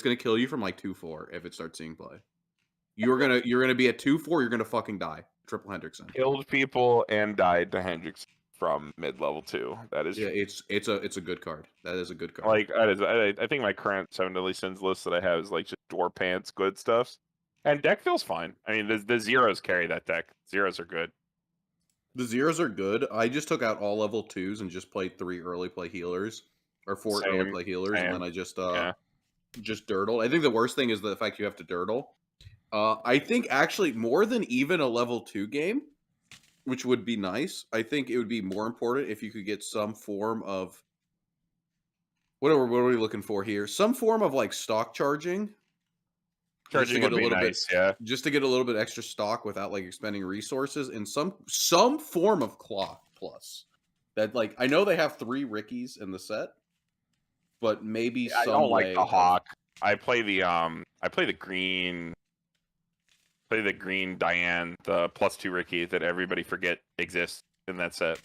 gonna kill you from like 2-4 if it starts seeing play. You're gonna be at 2-4. You're gonna fucking die. Triple Hendrickson killed people and died to Hendrickson from mid-level 2. That is it's a good card. That is a good card. Like I think my current 7 Deadly Sins list that I have is like just door pants good stuff, and deck feels fine. I mean the zeros carry that deck. Zeros are good. The zeros are good. I just took out all level 2s and just played 3 early play healers or 4 early play healers, and then I just just dirtle. I think the worst thing is the fact you have to dirtle. I think actually more than even a level 2 game, which would be nice. I think it would be more important if you could get some form of what are we looking for here? Some form of like stock charging. Charging would be nice, yeah. Just to get a little bit extra stock without like expending resources, and some form of clock plus. That like I know they have 3 Rickies in the set, but maybe I some don't like way the of- hawk. I play the green. Play the green Diane, the +2 Ricky that everybody forget exists in that set.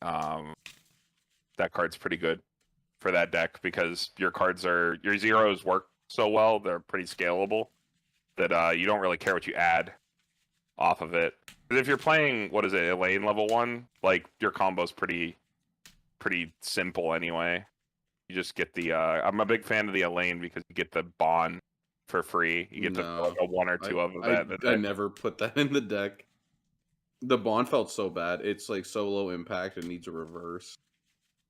That card's pretty good for that deck because your zeros work so well, they're pretty scalable that you don't really care what you add off of it. But if you're playing, what is it, Elaine level 1, like your combo's pretty simple anyway. You just get the I'm a big fan of the Elaine because you get the bond for free. You get No. a 1 or 2 of that. I never put that in the deck. The bond felt so bad. It's like so low impact and needs a reverse.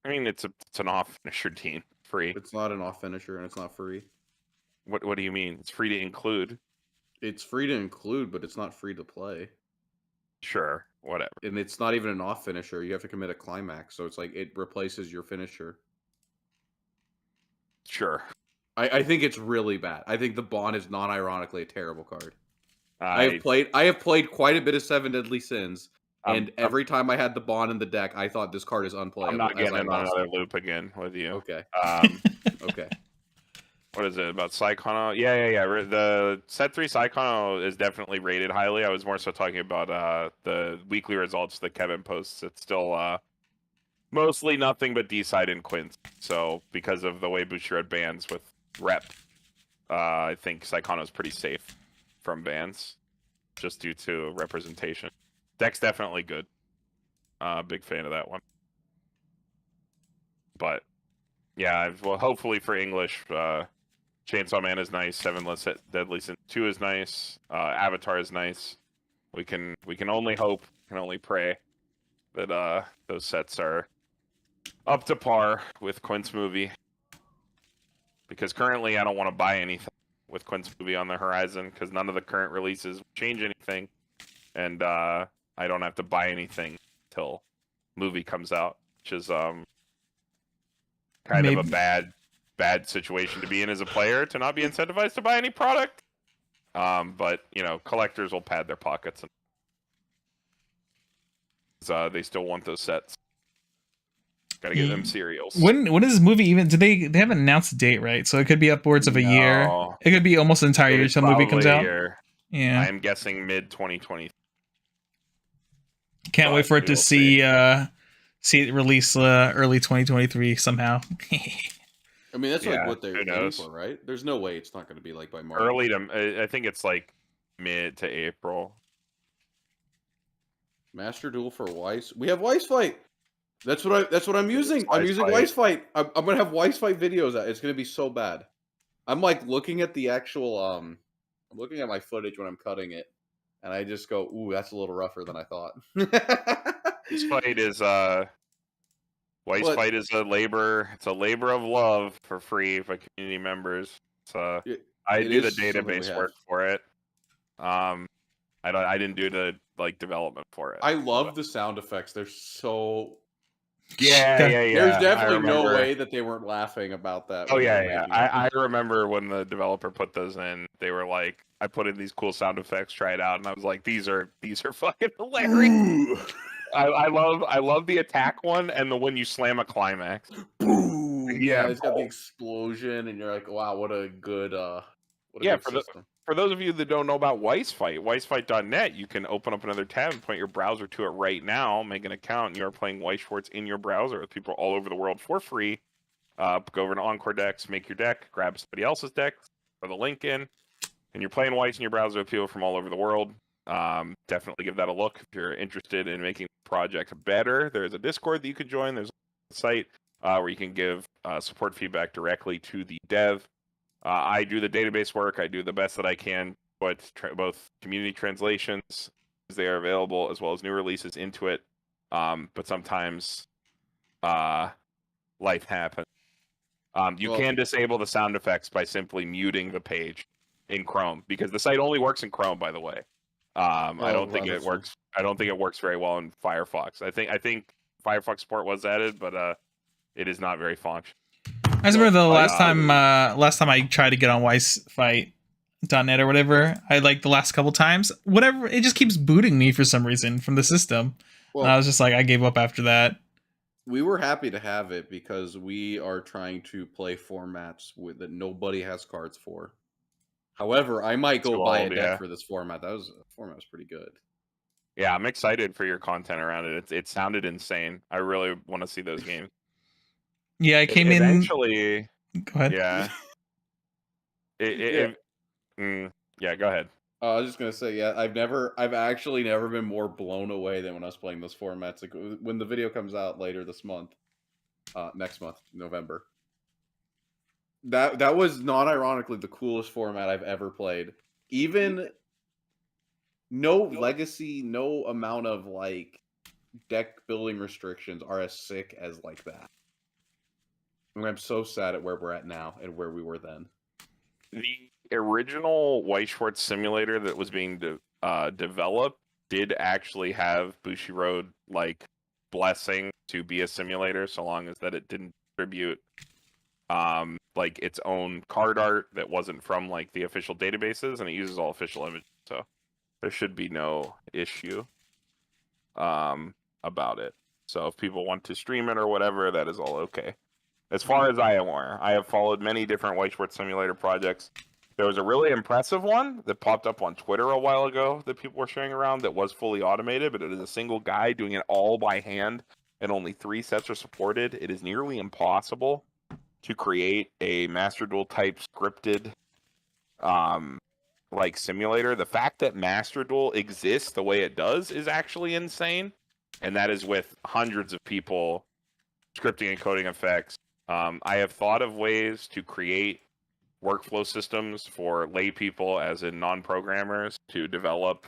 I mean, it's an off finisher team, free. It's not an off finisher and it's not free. What do you mean? It's free to include. It's free to include, but it's not free to play. Sure, whatever. And it's not even an off finisher. You have to commit a climax, so it's like it replaces your finisher. Sure. I think it's really bad. I think the bond is not ironically a terrible card. I I have played quite a bit of 7 Deadly Sins, and every time I had the bond in the deck, I thought this card is unplayable. I'm not getting in another loop again with you. Okay. Okay. What is it about Psychono? Yeah. The set 3 Psychono is definitely rated highly. I was more so talking about the weekly results that Kevin posts. It's still mostly nothing but D-side and Quints. So because of the way Bushiroad bans with rep, I think Psychono is pretty safe from bans, just due to representation. Deck's definitely good. Big fan of that one. But yeah, well, hopefully for English, Chainsaw Man is nice. 7 Deadly Sin 2 is nice. Avatar is nice. We can only hope, can only pray that those sets are up to par with Quint's movie. Because currently, I don't want to buy anything with Quint's movie on the horizon because none of the current releases change anything, and I don't have to buy anything till movie comes out, which is kind of a bad situation to be in as a player, to not be incentivized to buy any product. But you know, collectors will pad their pockets, and they still want those sets. Gotta get them cereals. When is this movie even? They haven't announced a date, right? So it could be upwards of a year. It could be almost an entire year till the movie comes out. Yeah, I am guessing mid 2020. Can't wait for it to see it release early 2023 somehow. I mean, that's like what they're aiming for, right? There's no way it's not going to be like by March. Early to, I think it's like mid to April. Master Duel for Weiss. We have Weiss Fight. That's what I'm using. I'm using Weiss Fight. I'm gonna have Weiss Fight videos out. It's gonna be so bad. I'm like looking at the actual I'm looking at my footage when I'm cutting it, and I just go, ooh, that's a little rougher than I thought. Weiss Fight is Fight is a labor. It's a labor of love for free by community members. I do the database work for it. I didn't do the development for it. I love the sound effects. They're so. Yeah. There's definitely no way that they weren't laughing about that. Oh yeah. I remember when the developer put those in. They were like, I put in these cool sound effects, try it out, and I was like, these are fucking hilarious. I love the attack one and the when you slam a climax. Boom. Yeah, it's got the explosion, and you're like, wow, what a good system. For those of you that don't know about Weiss Fight, weissfight.net, you can open up another tab and point your browser to it right now, make an account, and you are playing Weiss Schwarz in your browser with people all over the world for free. Go over to Encore Decks, make your deck, grab somebody else's deck, throw the link in, and you're playing Weiss in your browser with people from all over the world. Definitely give that a look if you're interested in making the project better. There's a Discord that you can join. There's a site where you can give support feedback directly to the dev. I do the database work. I do the best that I can, but both community translations, as they are available, as well as new releases into it. But sometimes life happens, You Well- can disable the sound effects by simply muting the page in Chrome, because the site only works in Chrome, by the way. I don't think it works. I don't think it works very well in Firefox. I think Firefox support was added, but it is not very functional. I remember the last um, time I tried to get on WeissFight.net or whatever. I like the last couple times, whatever. It just keeps booting me for some reason from the system. Well, And I was just like, I gave up after that. we were happy to have it because we are trying to play formats that nobody has cards for. However, I might go Too buy old, a deck yeah. for this format. Format was pretty good. Yeah, I'm excited for your content around it. It sounded insane. I really want to see those games. Yeah, I came Eventually, in. Go ahead. yeah. Yeah, go ahead. I was just gonna say, yeah, I've actually never been more blown away than when I was playing those formats. Like when the video comes out later this month, next month, November. That was not ironically the coolest format I've ever played. Even no legacy, no amount of like deck building restrictions are as sick as like that. And I'm so sad at where we're at now and where we were then. The original Weiss Schwarz simulator that was being developed did actually have Bushiroad like blessing to be a simulator, so long as that it didn't distribute like its own card art that wasn't from like the official databases, and it uses all official images, so there should be no issue about it. So if people want to stream it or whatever, that is all okay. As far as I am aware, I have followed many different Weiss Schwarz simulator projects. There was a really impressive one that popped up on Twitter a while ago that people were sharing around that was fully automated, but it is a single guy doing it all by hand, and only 3 sets are supported. It is nearly impossible to create a Master Duel type scripted like simulator. The fact that Master Duel exists the way it does is actually insane, and that is with hundreds of people scripting and coding effects. I have thought of ways to create workflow systems for lay people, as in non-programmers, to develop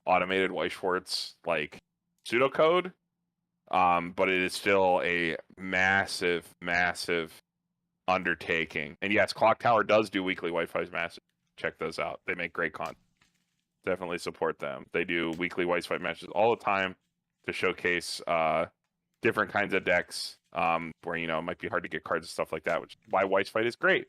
automated Weiss Schwarz like pseudocode, but it is still a massive undertaking. And yes, Clock Tower does do weekly Wi-Fi matches. Check those out. They make great content. Definitely support them. They do weekly Wi-Fi matches all the time to showcase different kinds of decks where, you know, it might be hard to get cards and stuff like that, which is why Weiss Fight is great,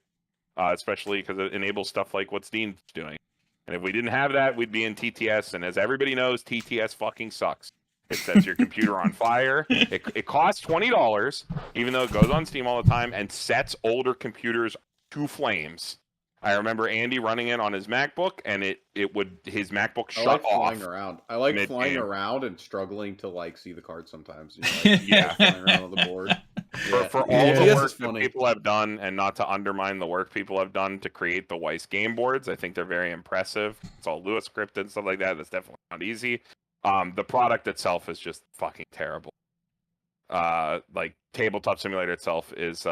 especially because it enables stuff like what Steam's doing. And if we didn't have that, we'd be in TTS, and as everybody knows, TTS fucking sucks. It sets your computer on fire. It costs $20, even though it goes on Steam all the time, and sets older computers to flames. I remember Andy running it on his MacBook, and his MacBook shut off. Flying around. I like mid-game. flying around and struggling to like see the cards sometimes. You know, like, Yeah. flying around on the board. For all Yeah. the Yes, work it's that funny. people have done, and not to undermine the work people have done to create the Weiss game boards, I think they're very impressive. It's all Lewis scripted and stuff like that. That's definitely not easy. The product itself is just fucking terrible. Like Tabletop Simulator itself is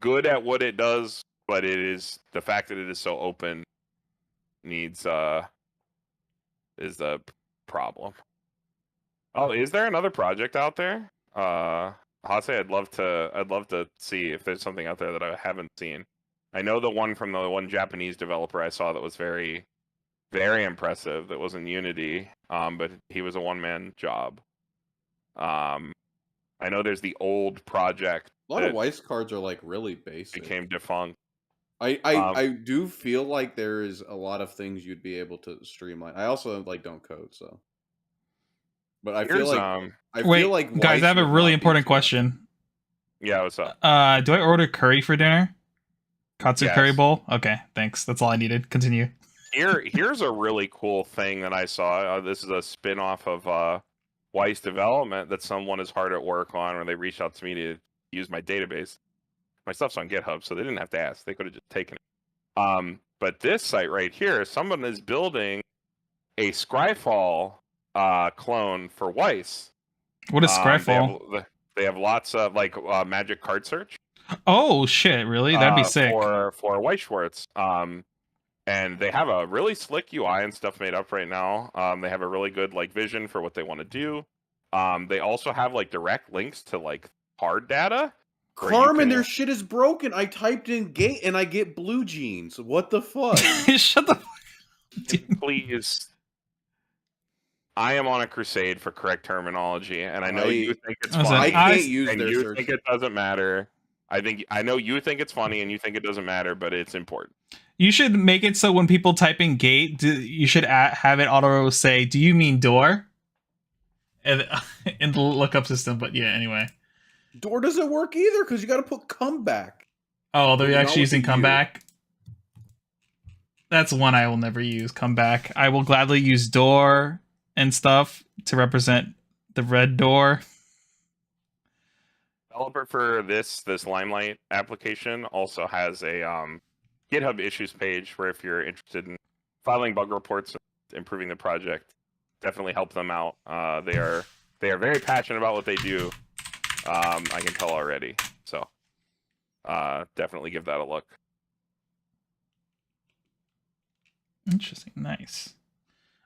good at what it does, but it is the fact that it is so open is the problem. Oh, is there another project out there? Hase, I'd love to see if there's something out there that I haven't seen. I know the one from the one Japanese developer I saw that was very, very impressive. That was in Unity, but he was a one-man job. I know there's the old project. A lot of Weiss cards are like really basic. Became defunct. I do feel like there is a lot of things you'd be able to streamline. I also like don't code, so. But I feel like Wait, guys, Weiss I have a would really not be important too question. Yeah, what's up? Do I order curry for dinner? Katsu Yes. curry bowl? Okay, thanks. That's all I needed. Continue. Here's a really cool thing that I saw. This is a spin-off of Weiss Development that someone is hard at work on, where they reached out to me to use my database. My stuff's on GitHub, so they didn't have to ask. They could have just taken it. But this site right here, someone is building a Scryfall clone for Weiss. What is Scryfall? They have lots of like magic card search. Oh shit! Really? That'd be sick. For Weiss Schwarz. And they have a really slick UI and stuff made up right now. They have a really good like vision for what they want to do. They also have like direct links to like hard data. where you Carmen, can- their shit is broken. I typed in gate and I get blue jeans. What the fuck? Shut the fuck up, dude. Please. I am on a crusade for correct terminology, and I know you think it's Listen, funny. I can't use and their you search. think it doesn't matter. I know you think it's funny and you think it doesn't matter, but it's important. You should make it so when people type in gate, you should have it auto say, "Do you mean door?" And in the lookup system. But yeah, anyway. Door doesn't work either because you got to put comeback. Oh, they're Not actually with using the U. comeback. That's one I will never use. Comeback. I will gladly use door and stuff to represent the red door. Developer for this Limelight application also has a GitHub issues page where if you're interested in filing bug reports and improving the project, definitely help them out. They are very passionate about what they do. I can tell already. So definitely give that a look. Interesting. Nice.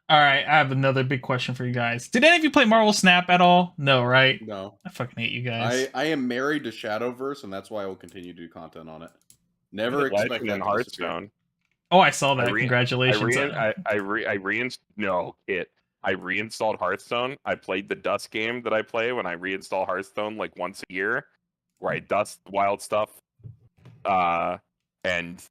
All right, I have another big question for you guys. Did any of you play Marvel Snap at all? No, right? No. I fucking hate you guys. I am married to Shadowverse, and that's why I will continue to do content on it. Never Legend expect that in to disappear. Hearthstone. Oh, I saw that. I Congratulations. I reinstalled Hearthstone. I played the Dust game that I play when I reinstall Hearthstone like once a year, where I dust wild stuff, and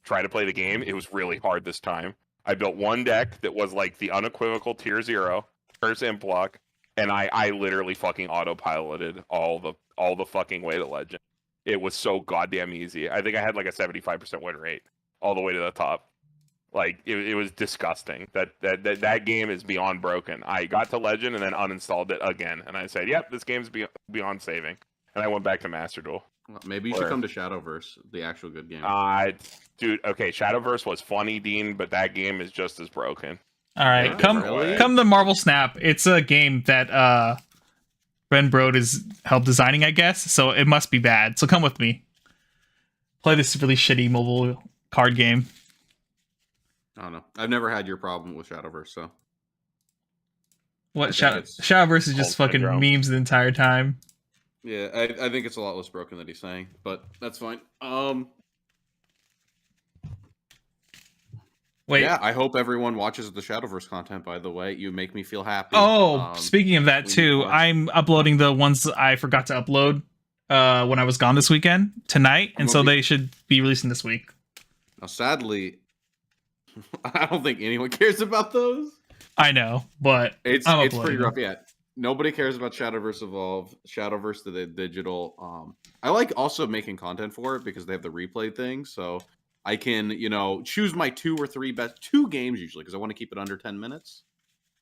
try to play the game. It was really hard this time. I built one deck that was like the unequivocal tier 0 first imp block, and I literally fucking autopiloted all the fucking way to Legend. It was so goddamn easy. I think I had like a 75% win rate all the way to the top. Like it was disgusting. That game is beyond broken. I got to Legend and then uninstalled it again, and I said, "Yep, this game's beyond saving." And I went back to Master Duel. Well, maybe you should come to Shadowverse, the actual good game. Dude, okay, Shadowverse was funny, Dean, but that game is just as broken. All right, Yeah, come really? come to Marvel Snap. It's a game that Ben Brode is helped designing, I guess. So it must be bad. So come with me. Play this really shitty mobile card game. I don't know. I've never had your problem with Shadowverse, so What I think it's Shadowverse is just called fucking syndrome. memes the entire time. yeah, I think it's a lot less broken than he's saying, but that's fine. Wait. Yeah, I hope everyone watches the Shadowverse content. By the way, you make me feel happy. Oh, speaking of that we need too, to watch- I'm uploading the ones I forgot to upload when I was gone this weekend tonight, and so they should be releasing this week. Now, sadly, I don't think anyone cares about those. I know, but It's I'm pretty uploading rough. Yeah, nobody cares about Shadowverse Evolve, Shadowverse the digital. I like also making content for it because they have the replay thing, so I can choose my 2 or 3 best 2 games usually because I want to keep it under 10 minutes.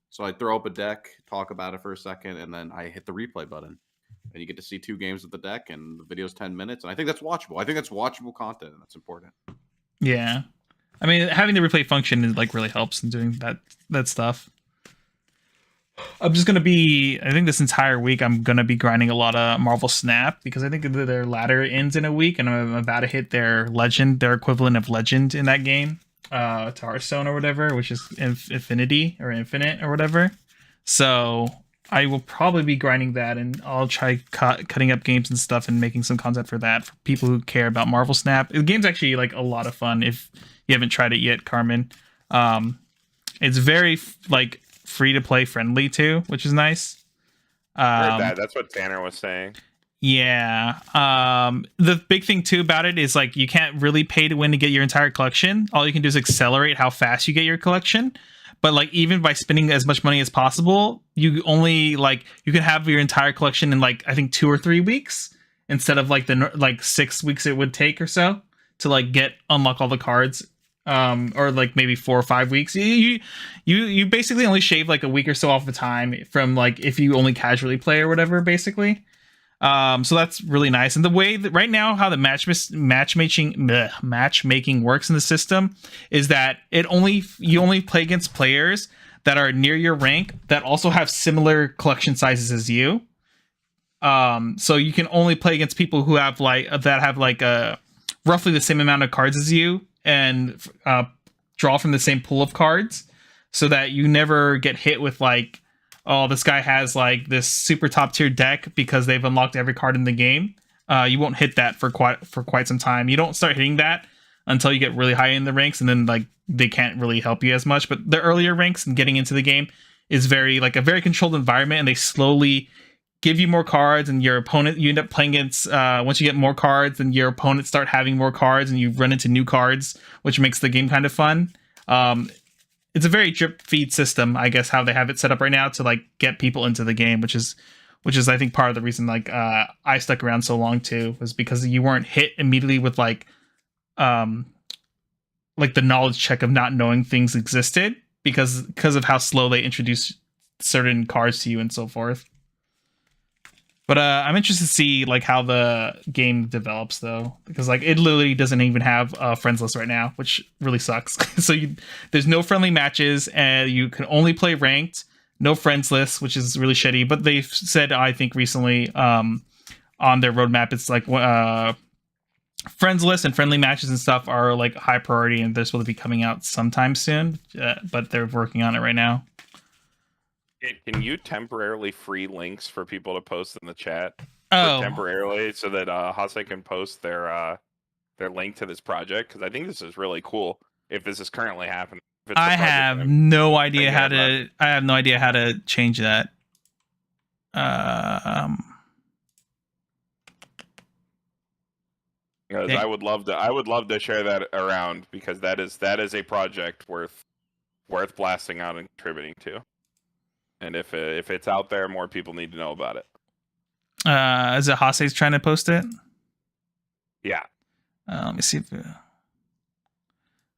So I throw up a deck, talk about it for a second, and then I hit the replay button, and you get to see 2 games of the deck, and the video's 10 minutes, and I think that's watchable. I think that's watchable content, and that's important. yeah, I mean having the replay function is like really helps in doing that stuff. I'm just gonna be. I think this entire week I'm gonna be grinding a lot of Marvel Snap because I think their ladder ends in a week, and I'm about to hit their Legend, their equivalent of Legend in that game, to Hearthstone or whatever, which is Infinity or Infinite or whatever. So I will probably be grinding that, and I'll try cutting up games and stuff and making some content for that for people who care about Marvel Snap. The game's actually like a lot of fun if you haven't tried it yet, Carmen. It's very like free to play friendly too, which is nice. I heard that. That's what Tanner was saying. Yeah. The big thing too about it is like you can't really pay to win to get your entire collection. All you can do is accelerate how fast you get your collection. But like even by spending as much money as possible, you only like you can have your entire collection in like I think 2 or 3 weeks instead of like the 6 weeks it would take or so to like unlock all the cards. Or like maybe 4 or 5 weeks. You basically only shave like a week or so off the time from like if you only casually play or whatever, basically. So that's really nice. And the way that right now how the matchmaking works in the system is that you only play against players that are near your rank that also have similar collection sizes as you. So you can only play against people who have like roughly the same amount of cards as you and draw from the same pool of cards so that you never get hit with like, oh, this guy has like this super top tier deck because they've unlocked every card in the game. you won't hit that for quite some time. You don't start hitting that until you get really high in the ranks, and then like they can't really help you as much. But the earlier ranks and getting into the game is very like a very controlled environment, and they slowly give you more cards, and your opponent, you end up playing against once you get more cards, and your opponents start having more cards, and you run into new cards, which makes the game kind of fun. It's a very drip feed system, I guess, how they have it set up right now to like get people into the game, which is I think part of the reason like I stuck around so long too, was because you weren't hit immediately with like the knowledge check of not knowing things existed because of how slow they introduce certain cards to you and so forth. But I'm interested to see like how the game develops though, because like it literally doesn't even have a friends list right now, which really sucks. So there's no friendly matches, and you can only play ranked. No friends list, which is really shitty. But they've said, I think recently on their roadmap, it's like friends list and friendly matches and stuff are like high priority, and they're supposed to be coming out sometime soon. But they're working on it right now. Can you temporarily free links for people to post in the chat? Oh, temporarily, so that Hase can post their link to this project, because I think this is really cool. If this is currently happening, I have no idea how to. I have no idea how to change that. Because I would love to share that around, because that is a project worth blasting out and contributing to. And if it's out there, more people need to know about it. Is it Hase's trying to post it? Yeah. Let me see if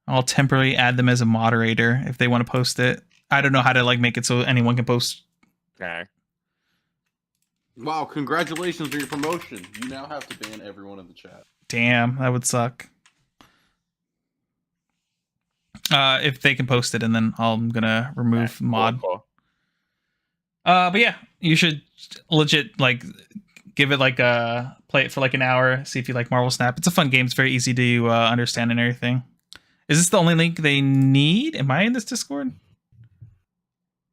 I'll temporarily add them as a moderator if they want to post it. I don't know how to like make it so anyone can post. Okay. Wow! Congratulations on your promotion. You now have to ban everyone in the chat. Damn, that would suck. If they can post it, and then I'm gonna remove mod. Cool. But yeah, you should legit like give it like play it for like an hour, see if you like Marvel Snap. It's a fun game. It's very easy to understand and everything. Is this the only link they need? Am I in this Discord?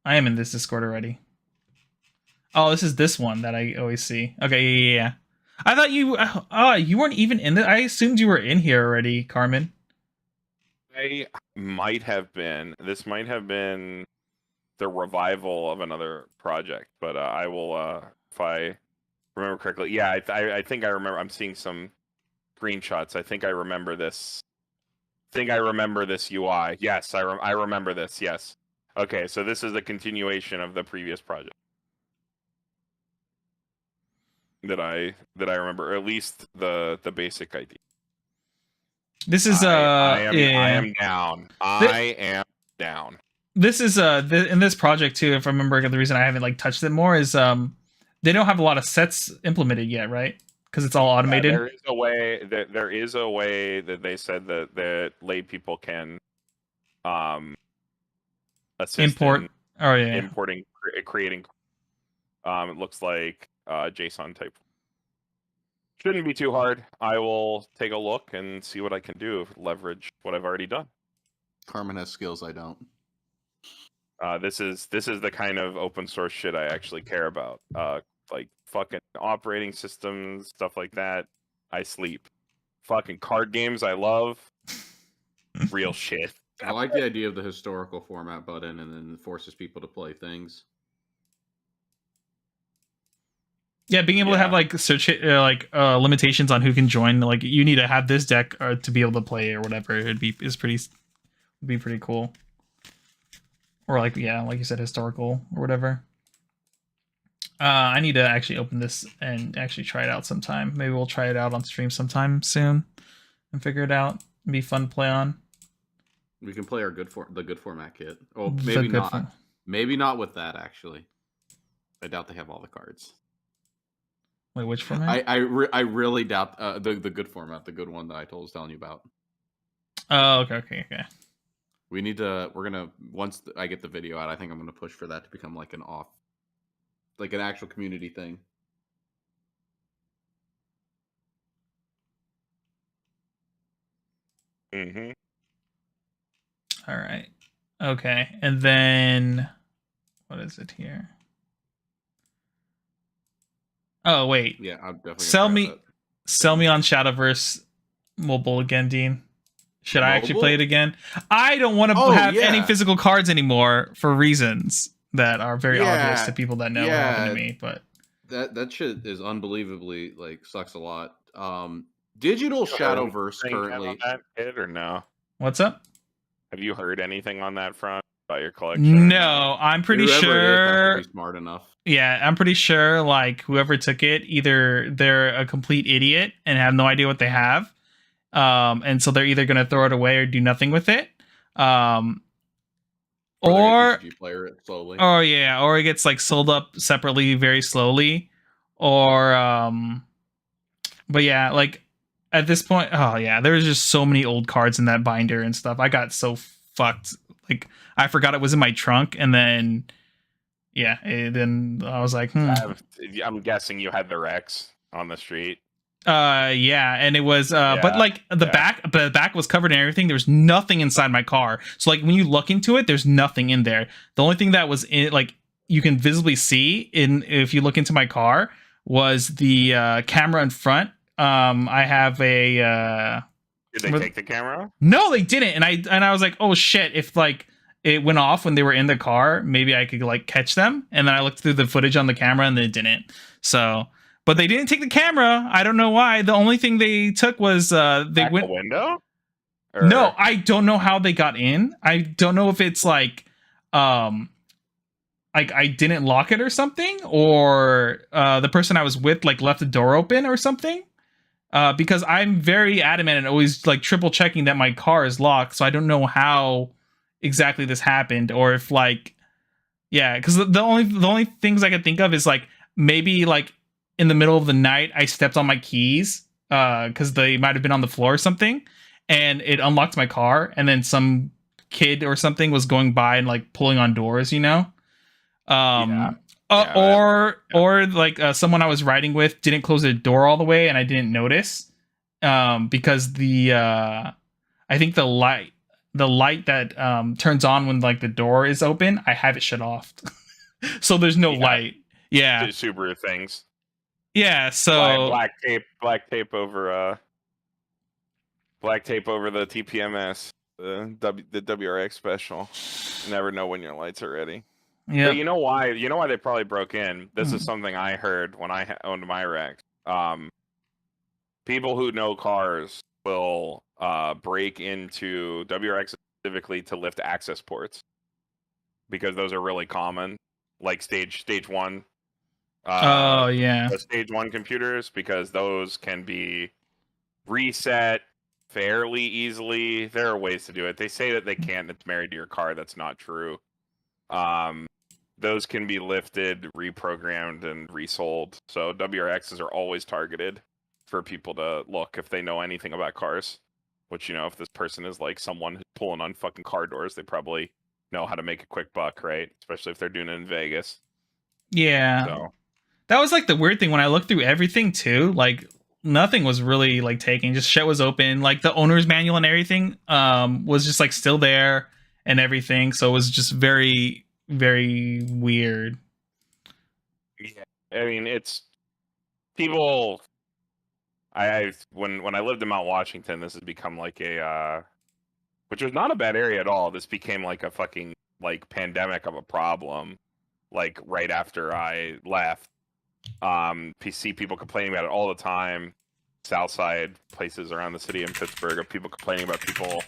I am in this Discord already. Oh, this is this one that I always see. Okay, yeah. I thought you weren't even in it. I assumed you were in here already, Carmen. I might have been. This might have been the revival of another project, but I will, if I remember correctly. Yeah, I think I remember. I'm seeing some screenshots. I think I remember this. UI. Yes, I remember this. Yes. Okay, so this is a continuation of the previous project that I remember, or at least the basic idea. This is I am down. I am down. This is in this project too, if I remember, the reason I haven't like touched it more is they don't have a lot of sets implemented yet, right? Because it's all automated. There is a way that they said that lay people can assist import importing, creating it looks like JSON type. Shouldn't be too hard. I will take a look and see what I can do, leverage what I've already done. Carmen has skills I don't. This is the kind of open source shit I actually care about. Like fucking operating systems, stuff like that. I sleep. Fucking card games I love. Real shit. I like the idea of the historical format button, and then it forces people to play things. Yeah, being able to have like search limitations on who can join. Like you need to have this deck to be able to play or whatever. Would be pretty cool. Or like like you said, historical or whatever. I need to actually open this and actually try it out sometime. Maybe we'll try it out on stream sometime soon and figure it out. It'd be fun to play on. We can play our good format kit. Oh, maybe not. Maybe not with that actually. I doubt they have all the cards. Wait, which format? I really doubt the good format, the good one that I was telling you about. Oh, okay. We need to. We're gonna once I get the video out. I think I'm gonna push for that to become like an actual community thing. Mm-hmm. All right. Okay, and then what is it here? Oh wait. Yeah, I'll definitely sell me. Sell me on Shadowverse mobile again, Dean. Should I actually play it again? I don't want to have any physical cards anymore for reasons that are very obvious to people that know what happened to me. But that shit is unbelievably like sucks a lot. Digital Shadowverse currently on that kid or no? What's up? Have you heard anything on that front about your collection? No, I'm pretty sure. Has to be smart enough. Yeah, I'm pretty sure like whoever took it, either they're a complete idiot and have no idea what they have, and so they're either going to throw it away or do nothing with it, or player it slowly. Oh yeah, or it gets like sold up separately very slowly, or but yeah, like at this point, oh yeah, there's just so many old cards in that binder and stuff. I got so fucked. Like I forgot it was in my trunk, and then yeah, then I was like, I'm guessing you had the Rex on the street. Yeah, and it was but like the back was covered in everything. There was nothing inside my car. So like when you look into it, there's nothing in there. The only thing that was in, like, you can visibly see in, if you look into my car, was the camera in front. I have a Did they take the camera? No, they didn't. And I was like, oh shit, if like it went off when they were in the car, maybe I could like catch them. And then I looked through the footage on the camera and they didn't. So, but they didn't take the camera. I don't know why. The only thing they took was they went the window. Or... No, I don't know how they got in. I don't know if it's like I didn't lock it or something, or the person I was with like left the door open or something. Because I'm very adamant and always like triple checking that my car is locked. So I don't know how exactly this happened, or if like, yeah, because the only things I could think of is like maybe like in the middle of the night I stepped on my keys because they might have been on the floor or something, and it unlocked my car, and then some kid or something was going by and like pulling on doors, you know. Or like someone I was riding with didn't close the door all the way and I didn't notice because the I think the light that turns on when like the door is open, I have it shut off. So there's no light. Yeah. Super things. Yeah, so black tape over the TPMS, the WRX special. You never know when your lights are ready. Yeah, you know why? You know why they probably broke in. This is something I heard when I owned my Rex. People who know cars will break into WRX specifically to lift access ports because those are really common, like stage one. The stage one computers, because those can be reset fairly easily. There are ways to do it. They say that they can't. It's married to your car. That's not true. Those can be lifted, reprogrammed, and resold. So WRXs are always targeted for people to look if they know anything about cars. Which, you know, if this person is like someone who's pulling on fucking car doors, they probably know how to make a quick buck, right? Especially if they're doing it in Vegas. Yeah. So that was like the weird thing when I looked through everything too. Like nothing was really like taken. Just shit was open. Like the owner's manual and everything was just like still there and everything. So it was just very, very weird. Yeah, I mean, it's people. When I lived in Mount Washington, this has become like a which was not a bad area at all. This became like a fucking like pandemic of a problem. Like right after I left, see people complaining about it all the time. Southside places around the city in Pittsburgh of people complaining about people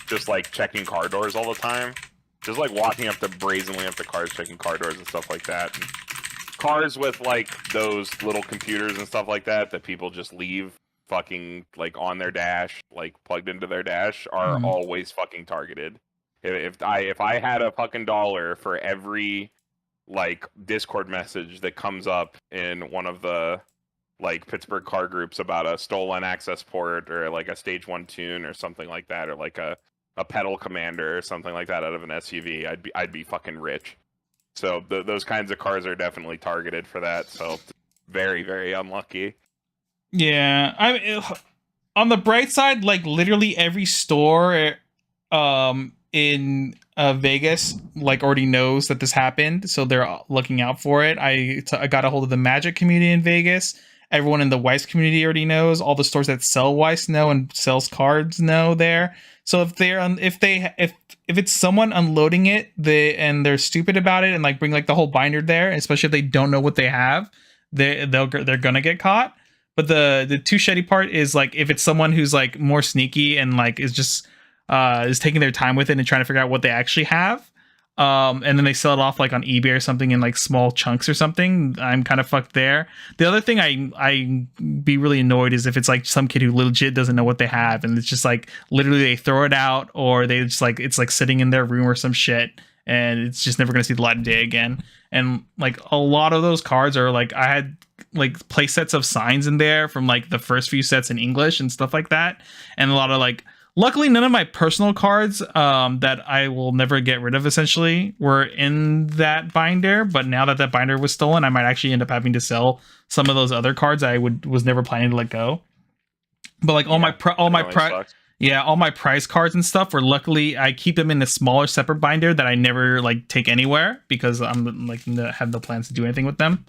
just like checking car doors all the time. Just like walking up to brazenly up to cars, checking car doors and stuff like that. And cars with like those little computers and stuff like that people just leave fucking like on their dash, like plugged into their dash, are always fucking targeted. If I had a fucking dollar for every like Discord message that comes up in one of the like Pittsburgh car groups about a stolen access port or like a stage 1 tune or something like that, or like a pedal commander or something like that out of an SUV, I'd be fucking rich. So those kinds of cars are definitely targeted for that. So very, very unlucky. Yeah, on the bright side, like literally every store in Vegas like already knows that this happened, so they're looking out for it. I got a hold of the Magic community in Vegas, everyone in the Weiss community already knows. All the stores that sell Weiss know and sells cards know there. So if it's someone unloading it, and they're stupid about it and like bring like the whole binder there, especially if they don't know what they have, they're gonna get caught. But the too shitty part is like if it's someone who's like more sneaky and like is taking their time with it and trying to figure out what they actually have. And then they sell it off like on eBay or something in like small chunks or something. I'm kind of fucked there. The other thing I be really annoyed is if it's like some kid who legit doesn't know what they have and it's just like literally they throw it out or they just like it's like sitting in their room or some shit and it's just never gonna see the light of day again. And like a lot of those cards are like I had like play sets of signs in there from like the first few sets in English and stuff like that, and a lot of like. Luckily, none of my personal cards that I will never get rid of, essentially, were in that binder. But now that binder was stolen, I might actually end up having to sell some of those other cards I was never planning to let go. But like all my prize cards and stuff were luckily I keep them in a smaller separate binder that I never like take anywhere because I'm like have no plans to do anything with them.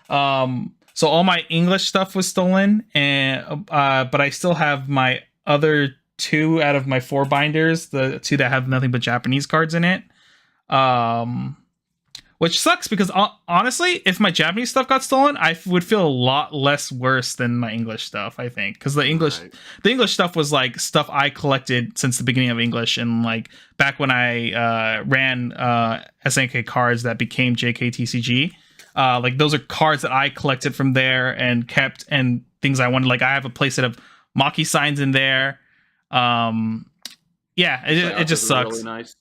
So all my English stuff was stolen, and but I still have my other 2 out of my 4 binders, the 2 that have nothing but Japanese cards in it, which sucks because honestly, if my Japanese stuff got stolen, I would feel a lot less worse than my English stuff, I think, because the English stuff was like stuff I collected since the beginning of English, and like back when I ran SNK cards that became JKTCG, like those are cards that I collected from there and kept, and things I wanted. Like I have a playset of Maki signs in there. It just sucks. Really nice.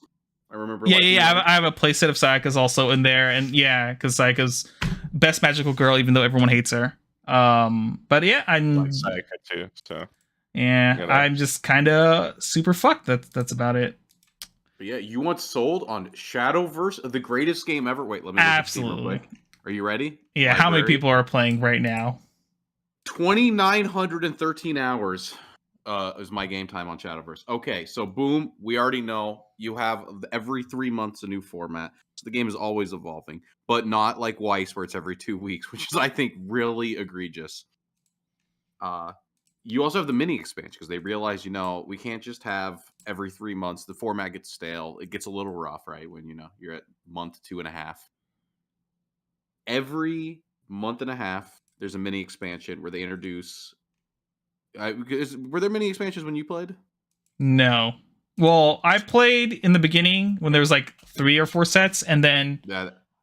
I remember. I have a playset of Sayaka's also in there, and yeah, because Sayaka's best magical girl, even though everyone hates her. But yeah, I'm like Sayaka too. So yeah, I'm just kind of super fucked. That's about it. But yeah, you once sold on Shadowverse, the greatest game ever. Wait, let me absolutely. Real quick. Are you ready? Yeah, Library. How many people are playing right now? 2,913 hours. Is my game time on Shadowverse. Okay, so boom, we already know you have every 3 months a new format. So the game is always evolving, but not like Weiss where it's every 2 weeks, which is I think really egregious. You also have the mini expansion because they realize, we can't just have every 3 months. The format gets stale. It gets a little rough, right? When you're at month 2.5. Every month and a half, there's a mini expansion where they introduce. Were there many expansions when you played? No. Well, I played in the beginning when there was like 3 or 4 sets, and then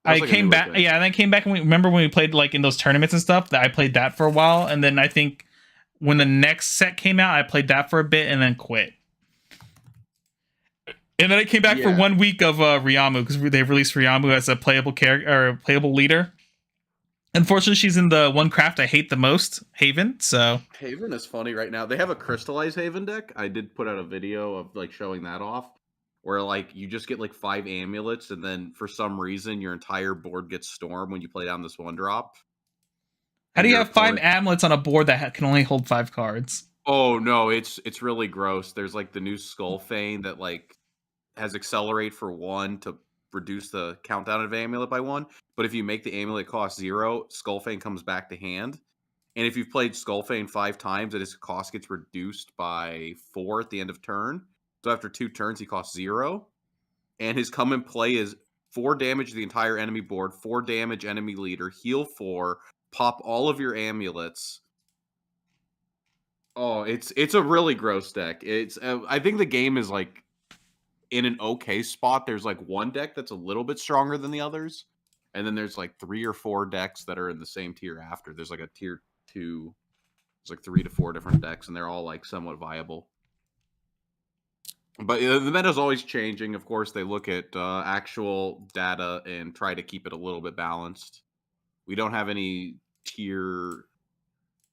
I came back. Yeah, and then came back and remember when we played like in those tournaments and stuff. That I played that for a while, and then I think when the next set came out, I played that for a bit and then quit. And then I came back for 1 week of Ryamu because they released Ryamu as a playable character or playable leader. Unfortunately, she's in the one craft I hate the most, Haven. So Haven is funny right now. They have a crystallized Haven deck. I did put out a video of like showing that off, where like you just get like 5 amulets, and then for some reason your entire board gets stormed when you play down this 1-drop. How do you have 5 amulets on a board that can only hold 5 cards? Oh no, it's really gross. There's like the new Skullfane that like has accelerate for 1 to reduce the countdown of amulet by 1, but if you make the amulet cost 0, Skullfane comes back to hand. And if you've played Skullfane 5 times, its cost gets reduced by 4 at the end of turn. So after 2 turns, he costs 0. And his come and play is 4 damage to the entire enemy board, 4 damage enemy leader, heal 4, pop all of your amulets. Oh, it's a really gross deck. It's I think the game is like in an okay spot. There's like 1 deck that's a little bit stronger than the others, and then there's like 3 or 4 decks that are in the same tier after. There's like a tier 2. There's like 3 to 4 different decks, and they're all like somewhat viable. But the meta's always changing. Of course, they look at actual data and try to keep it a little bit balanced. We don't have any tier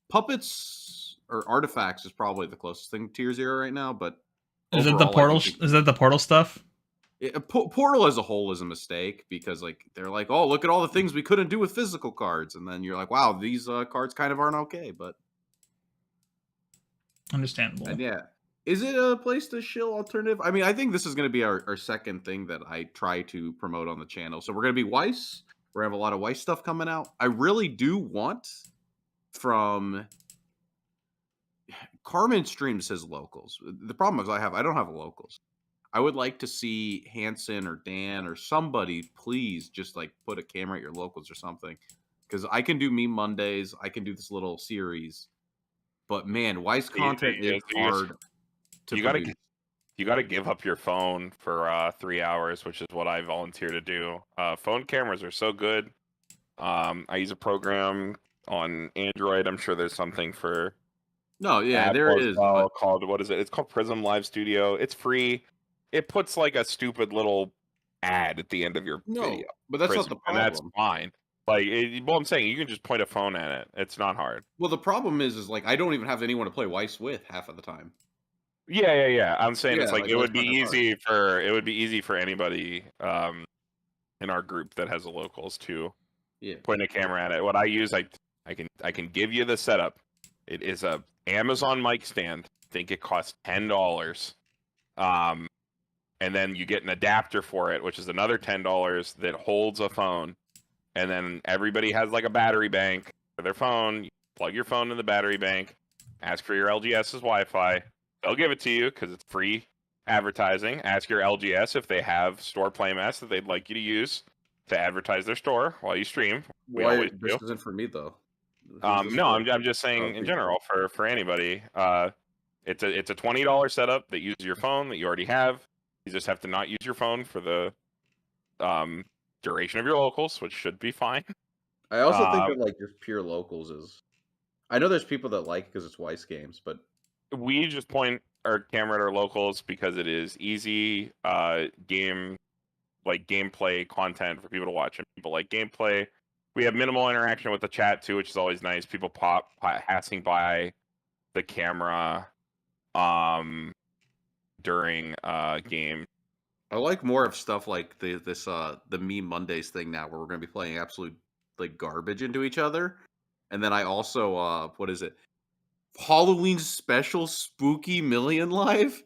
puppets or artifacts is probably the closest thing to tier 0 right now, but is it the portal? Is that the portal stuff? Portal as a whole is a mistake because like they're like, oh, look at all the things we couldn't do with physical cards, and then you're like, wow, these cards kind of aren't okay, but understandable. And yeah, is it a place to shill alternative? I mean, I think this is going to be our second thing that I try to promote on the channel. So we're going to be Weiss. We're going to have a lot of Weiss stuff coming out. I really do want from Carmen Stream says locals. The problem is I don't have locals. I would like to see Hanson or Dan or somebody please just like put a camera at your locals or something. Because I can do Meme Mondays, I can do this little series, but man, Weiss content is hard to produce. You got to give up your phone for 3 hours, which is what I volunteer to do. Phone cameras are so good. I use a program on Android. I'm sure there's something for there is well, called, what is it? It's called Prism Live Studio. It's free. It puts like a stupid little ad at the end of your video. But that's Prism, not the problem. And that's fine. Like, well, I'm saying you can just point a phone at it. It's not hard. Well, the problem is like I don't even have anyone to play Weiss with half of the time. Yeah. I'm saying it's like it would be easy hard. for anybody in our group that has a locals to point a camera at it. What I use, I can give you the setup. It is a Amazon mic stand. I think it costs $10. And then you get an adapter for it, which is another $10 that holds a phone. And then everybody has like a battery bank for their phone. You plug your phone in the battery bank, ask for your LGS's Wi-Fi. They'll give it to you because it's free advertising. Ask your LGS if they have store playmats that they'd like you to use to advertise their store while you stream. Why this isn't for me though? No, I'm just saying in general for anybody. It's a $20 setup that uses your phone that you already have. You just have to not use your phone for the duration of your locals, which should be fine. I also think that like just pure locals is. I know there's people that like because it's Weiss games, but we just point our camera at our locals because it is easy gameplay content for people to watch, and people like gameplay. We have minimal interaction with the chat too, which is always nice. People passing by the camera during game. I like more of stuff like the Meme Mondays thing now, where we're going to be playing absolute like garbage into each other, and then I also what is it? Halloween special Spooky Million Live.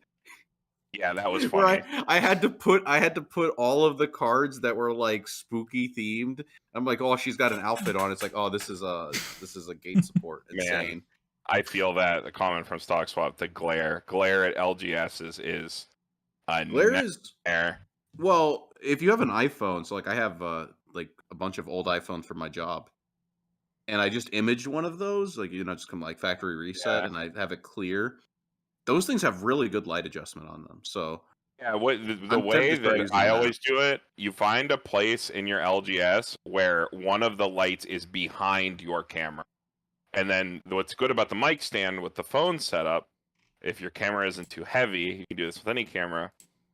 Yeah, that was funny. I had to put all of the cards that were like spooky themed. I'm like, oh, she's got an outfit on. It's like, oh, this is a gate support. Insane. Man, I feel that the comment from Stock Swap, the glare at LGS is a nightmare. Well, if you have an iPhone, so like I have like a bunch of old iPhones for my job, and I just imaged one of those, like just come like factory reset, and I have it clear. Those things have really good light adjustment on them. So yeah, the way that I always do it, you find a place in your LGS where one of the lights is behind your camera. And then what's good about the mic stand with the phone setup, if your camera isn't too heavy, you can do this with any camera.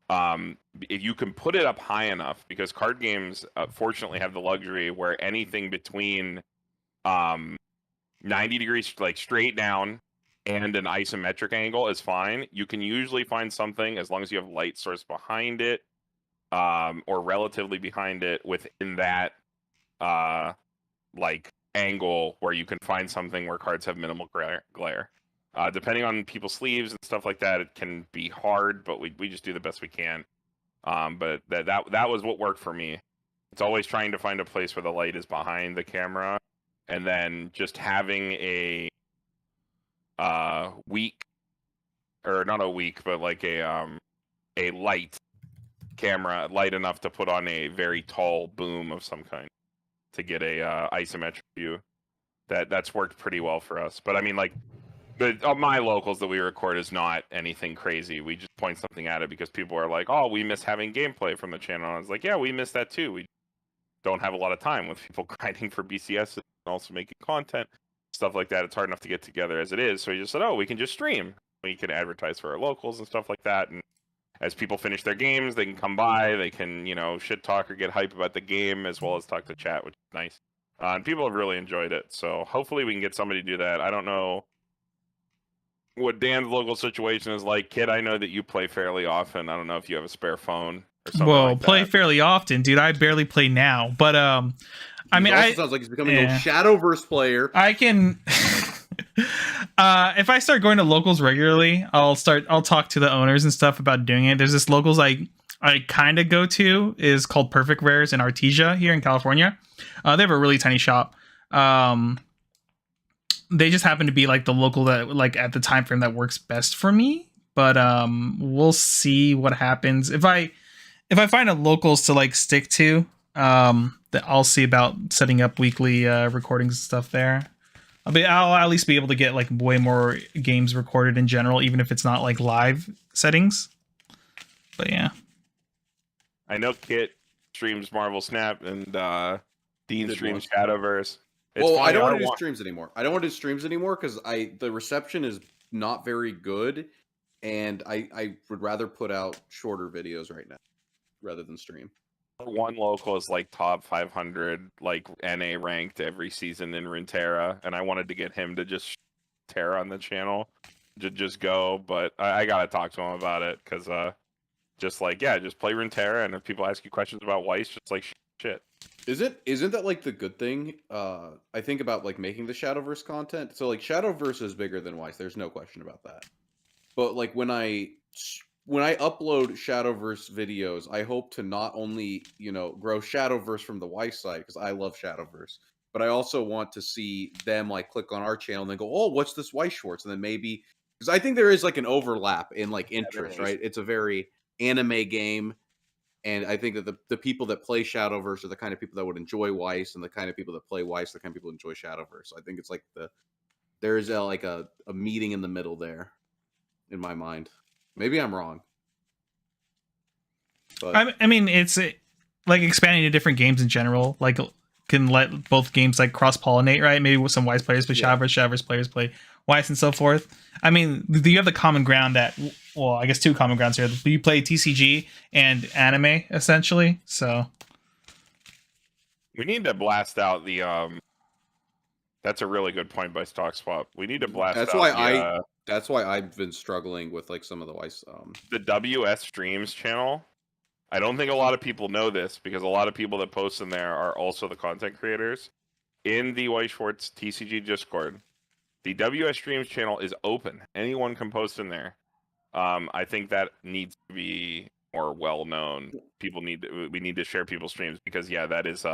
If you can put it up high enough, because card games fortunately have the luxury where anything between 90 degrees like straight down and an isometric angle is fine. You can usually find something as long as you have light source behind it, or relatively behind it within that like angle where you can find something where cards have minimal glare. Depending on people's sleeves and stuff like that, it can be hard, but we just do the best we can. But that was what worked for me. It's always trying to find a place where the light is behind the camera, and then just having a weak, or not a weak, but like a light camera, light enough to put on a very tall boom of some kind to get a isometric view. That's worked pretty well for us. But I mean, like, my locals that we record is not anything crazy. We just point something at it because people are like, oh, we miss having gameplay from the channel. And I was like, yeah, we miss that too. We don't have a lot of time with people grinding for BCS and also making content, stuff like that. It's hard enough to get together as it is. So we just said, oh, we can just stream. We can advertise for our locals and stuff like that. And as people finish their games, they can come by. They can, shit talk or get hype about the game, as well as talk to chat, which is nice. And people have really enjoyed it. So hopefully we can get somebody to do that. I don't know what Dan's local situation is like. Kid, I know that you play fairly often. I don't know if you have a spare phone or something like that. Play fairly often, dude. I barely play now. But I mean, it sounds like he's becoming a Shadowverse player. I can if I start going to locals regularly, I'll talk to the owners and stuff about doing it. There's this locals I kind of go to, is called Perfect Rares in Artesia here in California. They have a really tiny shop. they just happen to be like the local that like at the time frame that works best for me. But we'll see what happens if I find a locals to like stick to. That I'll see about setting up weekly recordings and stuff there. I'll at least be able to get like way more games recorded in general, even if it's not like live settings. But yeah, I know Kit streams Marvel Snap and Dean Good streams one. Shadowverse. Well, I don't want to do streams anymore. I don't want to do streams anymore because the reception is not very good, and I would rather put out shorter videos right now rather than stream. One local is like top 500, like NA ranked every season in Runeterra, and I wanted to get him to just Terra on the channel, to just go. But I gotta talk to him about it because just like just play Runeterra, and if people ask you questions about Weiss, just like shit. Isn't that like the good thing? I think about like making the Shadowverse content. So like Shadowverse is bigger than Weiss. There's no question about that. But like when I upload Shadowverse videos, I hope to not only grow Shadowverse from the Weiss side because I love Shadowverse, but I also want to see them like click on our channel and then go, oh, what's this Weiss Schwarz? And then maybe because I think there is like an overlap in like interest, right? It's a very anime game. And I think that the people that play Shadowverse are the kind of people that would enjoy Weiss, and the kind of people that play Weiss, the kind of people who enjoy Shadowverse. So I think it's like there is like a meeting in the middle there, in my mind. Maybe I'm wrong. But I mean, it's like expanding to different games in general. Like, can let both games like cross pollinate, right? Maybe with some Weiss players play Shadowverse players play Weiss and so forth. I mean, you have the common ground that, well, I guess two common grounds here. You play TCG and anime essentially, so We need to blast out the That's a really good point by Stock Swap. We need to blast. That's out that's why I've been struggling with like some of the Weiss. The WS Streams channel. I don't think a lot of people know this because a lot of people that post in there are also the content creators. In the Weiss Schwarz TCG Discord, the WS Streams channel is open. Anyone can post in there. I think that needs to be more well known. We need to share people's streams because that is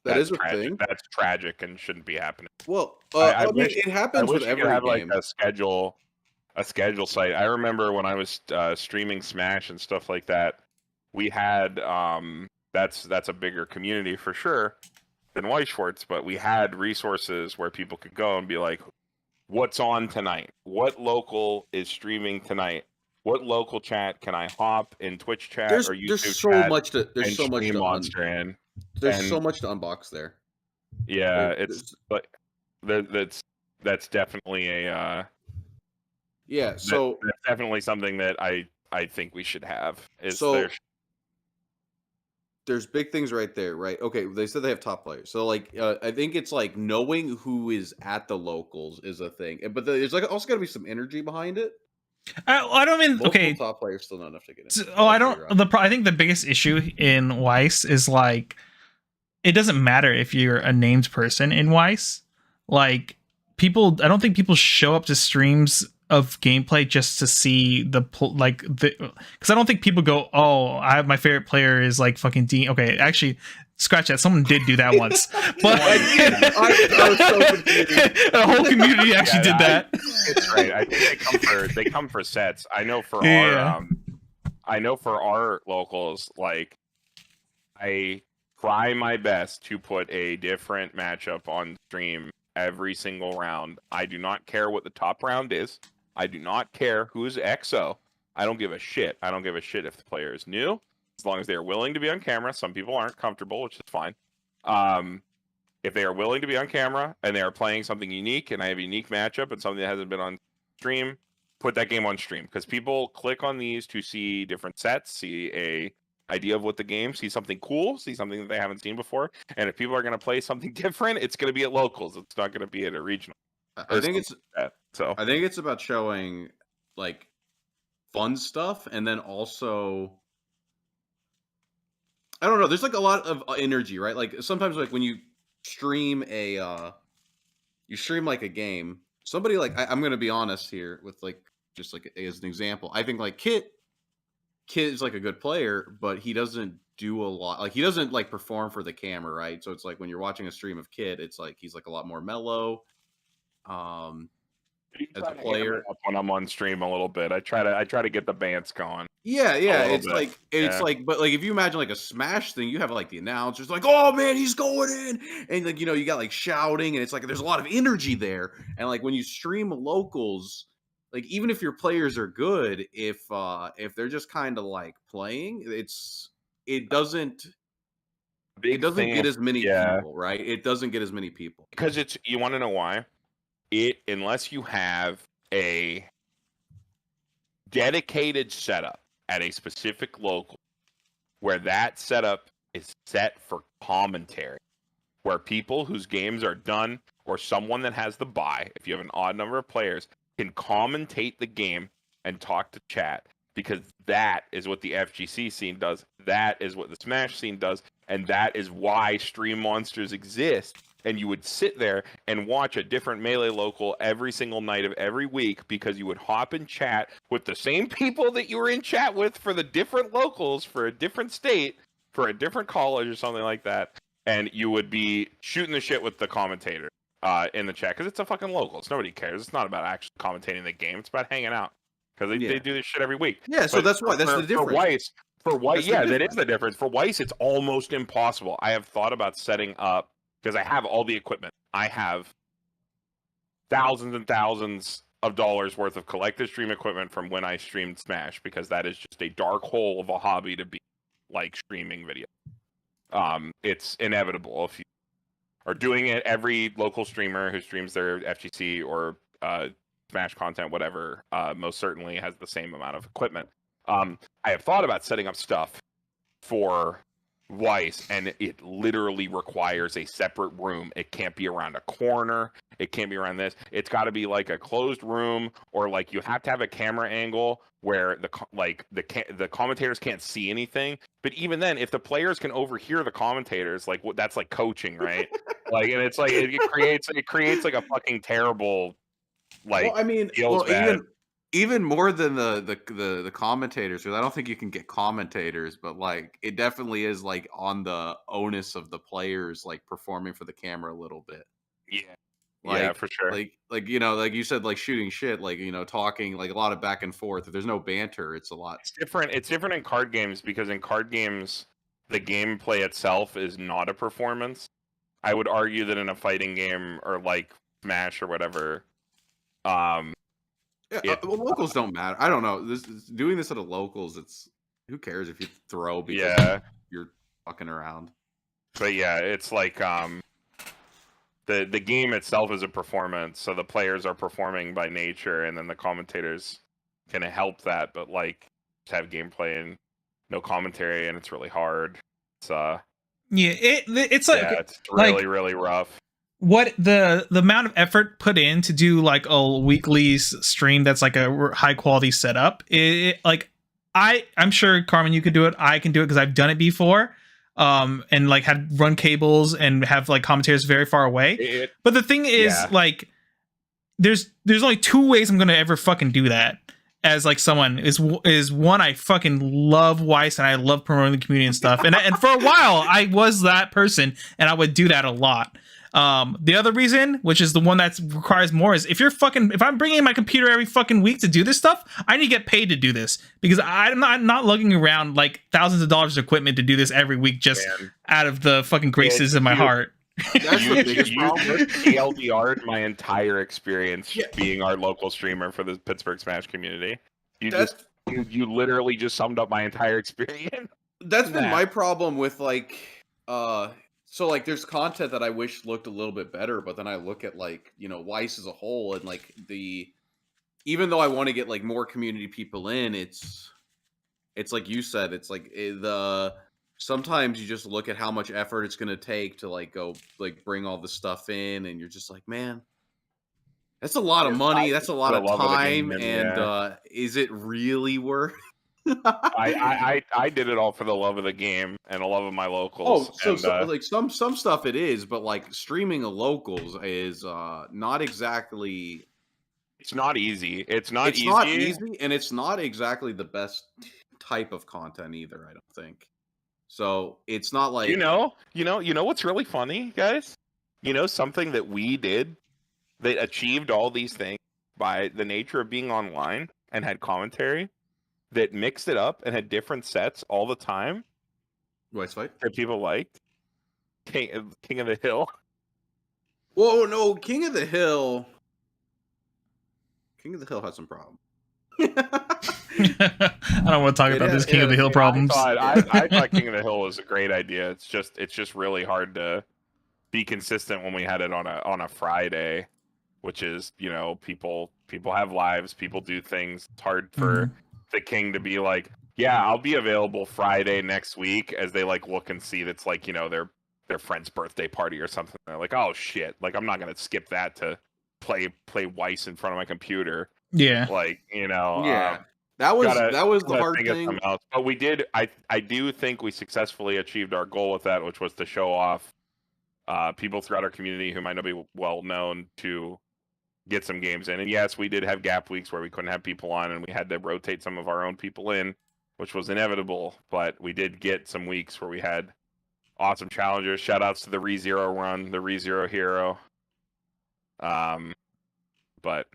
that is a tragic. thing. That's tragic and shouldn't be happening. Well, I mean, wish, it happens with every have game. Like a schedule site. I remember when I was streaming Smash and stuff like that. We had that's a bigger community for sure than Weiss Schwarz, but we had resources where people could go and be like, what's on tonight? What local is streaming tonight? What local chat can I hop in Twitch chat or YouTube there's so chat? Much to there's so much to Monster in. There's so much to unbox there. Yeah, it's like that's definitely a So that's definitely something that I think we should have. There's big things right there, right? Okay, they said they have top players. So, like, I think it's like knowing who is at the locals is a thing. But there's like also got to be some energy behind it. I don't mean Multiple top players still not enough to get in. I think the biggest issue in Weiss is like it doesn't matter if you're a named person in Weiss. Like I don't think people show up to streams of gameplay just to see because I don't think people go, oh, my favorite player is like fucking Dean. Okay, actually, scratch that. Someone did do that once, but I was so confused. The whole community actually did that. It's right. I think they come for sets. I know for our locals, like I try my best to put a different matchup on stream every single round. I do not care what the top round is. I do not care who's XO. I don't give a shit. I don't give a shit if the player is new, as long as they are willing to be on camera. Some people aren't comfortable, which is fine. If they are willing to be on camera and they are playing something unique, and I have a unique matchup and something that hasn't been on stream, put that game on stream. Because people click on these to see different sets, see a idea of what the game, see something cool, see something that they haven't seen before. And if people are going to play something different, it's going to be at locals. It's not going to be at a regional. I think it's about showing like fun stuff, and then also I don't know. There's like a lot of energy, right? Like sometimes, like when you stream like a game, somebody like I'm going to be honest here with like just like as an example. I think like Kit is like a good player, but he doesn't do a lot. Like he doesn't like perform for the camera, right? So it's like when you're watching a stream of Kit, it's like he's like a lot more mellow. as a player. When I'm on stream a little bit, I try to get the bants going. Yeah, it's bit. like, but like if you imagine like a Smash thing, you have like the announcers like, oh man, he's going in, and like you got like shouting, and it's like there's a lot of energy there, and like when you stream locals, like even if your players are good, if they're just kind of like playing, it doesn't get as many people, right? It doesn't get as many people because you want to know why? Unless you have a dedicated setup at a specific local where that setup is set for commentary, where people whose games are done or someone that has the buy, if you have an odd number of players, can commentate the game and talk to chat, because that is what the FGC scene does. That is what the Smash scene does. And that is why Stream Monsters exist. And you would sit there and watch a different Melee local every single night of every week, because you would hop in chat with the same people that you were in chat with for the different locals, for a different state, for a different college or something like that. And you would be shooting the shit with the commentator in the chat, because it's a fucking locals. Nobody cares. It's not about actually commentating the game. It's about hanging out, because they do this shit every week. Yeah, so that's why. That's the difference. For Weiss, that is the difference. For Weiss, it's almost impossible. I have thought about setting up, because I have all the equipment. I have thousands and thousands of dollars worth of collected stream equipment from when I streamed Smash, because that is just a dark hole of a hobby to be like streaming video. It's inevitable. If you are doing it, every local streamer who streams their FGC or Smash content, whatever, most certainly has the same amount of equipment. I have thought about setting up stuff for Weiss, and it literally requires a separate room. It can't be around a corner. It can't be around this. It's got to be like a closed room, or like you have to have a camera angle where the commentators can't see anything. But even then, if the players can overhear the commentators, like that's like coaching, right? Like, and it's like it creates like a fucking terrible, like. Well, I mean, even more than the commentators, because I don't think you can get commentators, but like it definitely is like on the onus of the players, like performing for the camera a little bit. Yeah. Like, yeah, for sure. Like like you said, like shooting shit, like talking, like a lot of back and forth. If there's no banter, it's a lot. It's different. It's different in card games, because in card games, the gameplay itself is not a performance. I would argue that in a fighting game or like Smash or whatever, locals don't matter. I don't know. Doing this at a locals, it's who cares if you throw because you're fucking around. But yeah, it's like the game itself is a performance, so the players are performing by nature, and then the commentators can help that. But like, just have gameplay and no commentary, and it's really hard. It's it's like it's really really rough. What the amount of effort put in to do like a weekly stream that's like a high quality setup, like I'm sure, Carmen, you could do it. I can do it because I've done it before, and like had run cables and have like commentators very far away. But the thing is, like, there's only two ways I'm gonna ever fucking do that. As like someone is one, I fucking love Weiss and I love promoting the community and stuff, and for a while I was that person and I would do that a lot. The other reason, which is the one that requires more, is if I'm bringing my computer every fucking week to do this stuff, I need to get paid to do this, because I'm not lugging around like thousands of dollars of equipment to do this every week just out of the fucking graces of my heart. That's the biggest problem. TLDR'd my entire experience being our local streamer for the Pittsburgh Smash community. You literally just summed up my entire experience. That's been my problem with like so like there's content that I wish looked a little bit better, but then I look at like, Weiss as a whole, and like even though I want to get like more community people in, it's like you said, it's like sometimes you just look at how much effort it's going to take to like go like bring all the stuff in, and you're just like, man, that's a lot of money, that's a lot of time, and is it really worth? I did it all for the love of the game and the love of my locals. Oh, so like some stuff it is, but like streaming a locals is not exactly. It's not easy. It's not easy, and it's not exactly the best type of content either, I don't think. So it's not like you know what's really funny, guys? Something that we did that achieved all these things by the nature of being online and had commentary that mixed it up and had different sets all the time Weiss fight. that people liked. King of the Hill. Whoa, no, King of the Hill. King of the Hill had some problems. I don't want to talk about this King of the Hill problems. I thought King of the Hill was a great idea. It's just really hard to be consistent when we had it on a Friday, which is, you know, people have lives, people do things. It's hard for the King to be like, yeah, I'll be available Friday next week, as they like look and see that's like, you know, their friend's birthday party or something. They're like, oh shit, like I'm not gonna skip that to play Weiss in front of my computer. Yeah, like, you know, yeah. That was the hard thing. But we did. I do think we successfully achieved our goal with that, which was to show off people throughout our community who might not be well known to get some games in. And yes, we did have gap weeks where we couldn't have people on, and we had to rotate some of our own people in, which was inevitable. But we did get some weeks where we had awesome challengers. Shout outs to the ReZero run, the ReZero hero. But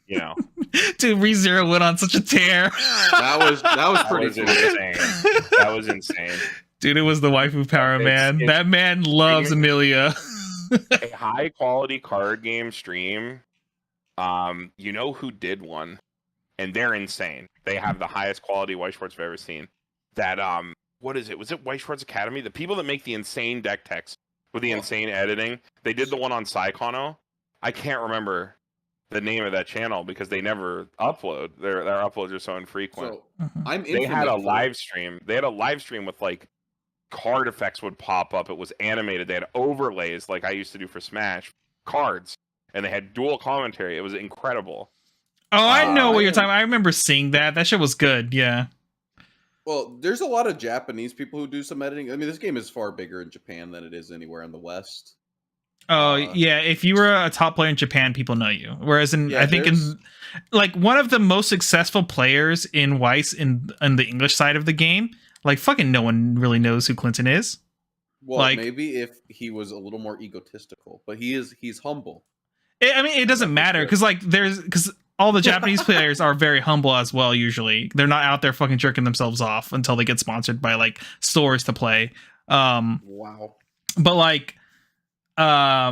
you know, dude, ReZero went on such a tear. That was pretty insane. That was insane. Dude, it was the waifu power, man. That man loves Amelia. A high quality card game stream. You know who did one, and they're insane. They have the highest quality Weiss Schwarz I've ever seen. That what is it? Was it Weiss Schwarz Academy? The people that make the insane deck text with the insane editing. They did the one on Psychono. I can't remember the name of that channel because they never upload. Their uploads are so infrequent. So they had a live stream. They had a live stream with like card effects would pop up. It was animated. They had overlays like I used to do for Smash cards, and they had dual commentary. It was incredible. Oh, I know what you're talking about. I remember seeing that. That shit was good. Yeah. Well, there's a lot of Japanese people who do some editing. I mean, this game is far bigger in Japan than it is anywhere in the West. Oh, yeah. If you were a top player in Japan, people know you. Whereas I think in like one of the most successful players in Weiss in the English side of the game, like fucking no one really knows who Clinton is. Well, like, maybe if he was a little more egotistical, but he's humble. I mean, it doesn't matter because all the Japanese players are very humble as well. Usually, they're not out there fucking jerking themselves off until they get sponsored by like stores to play. Wow. But like, I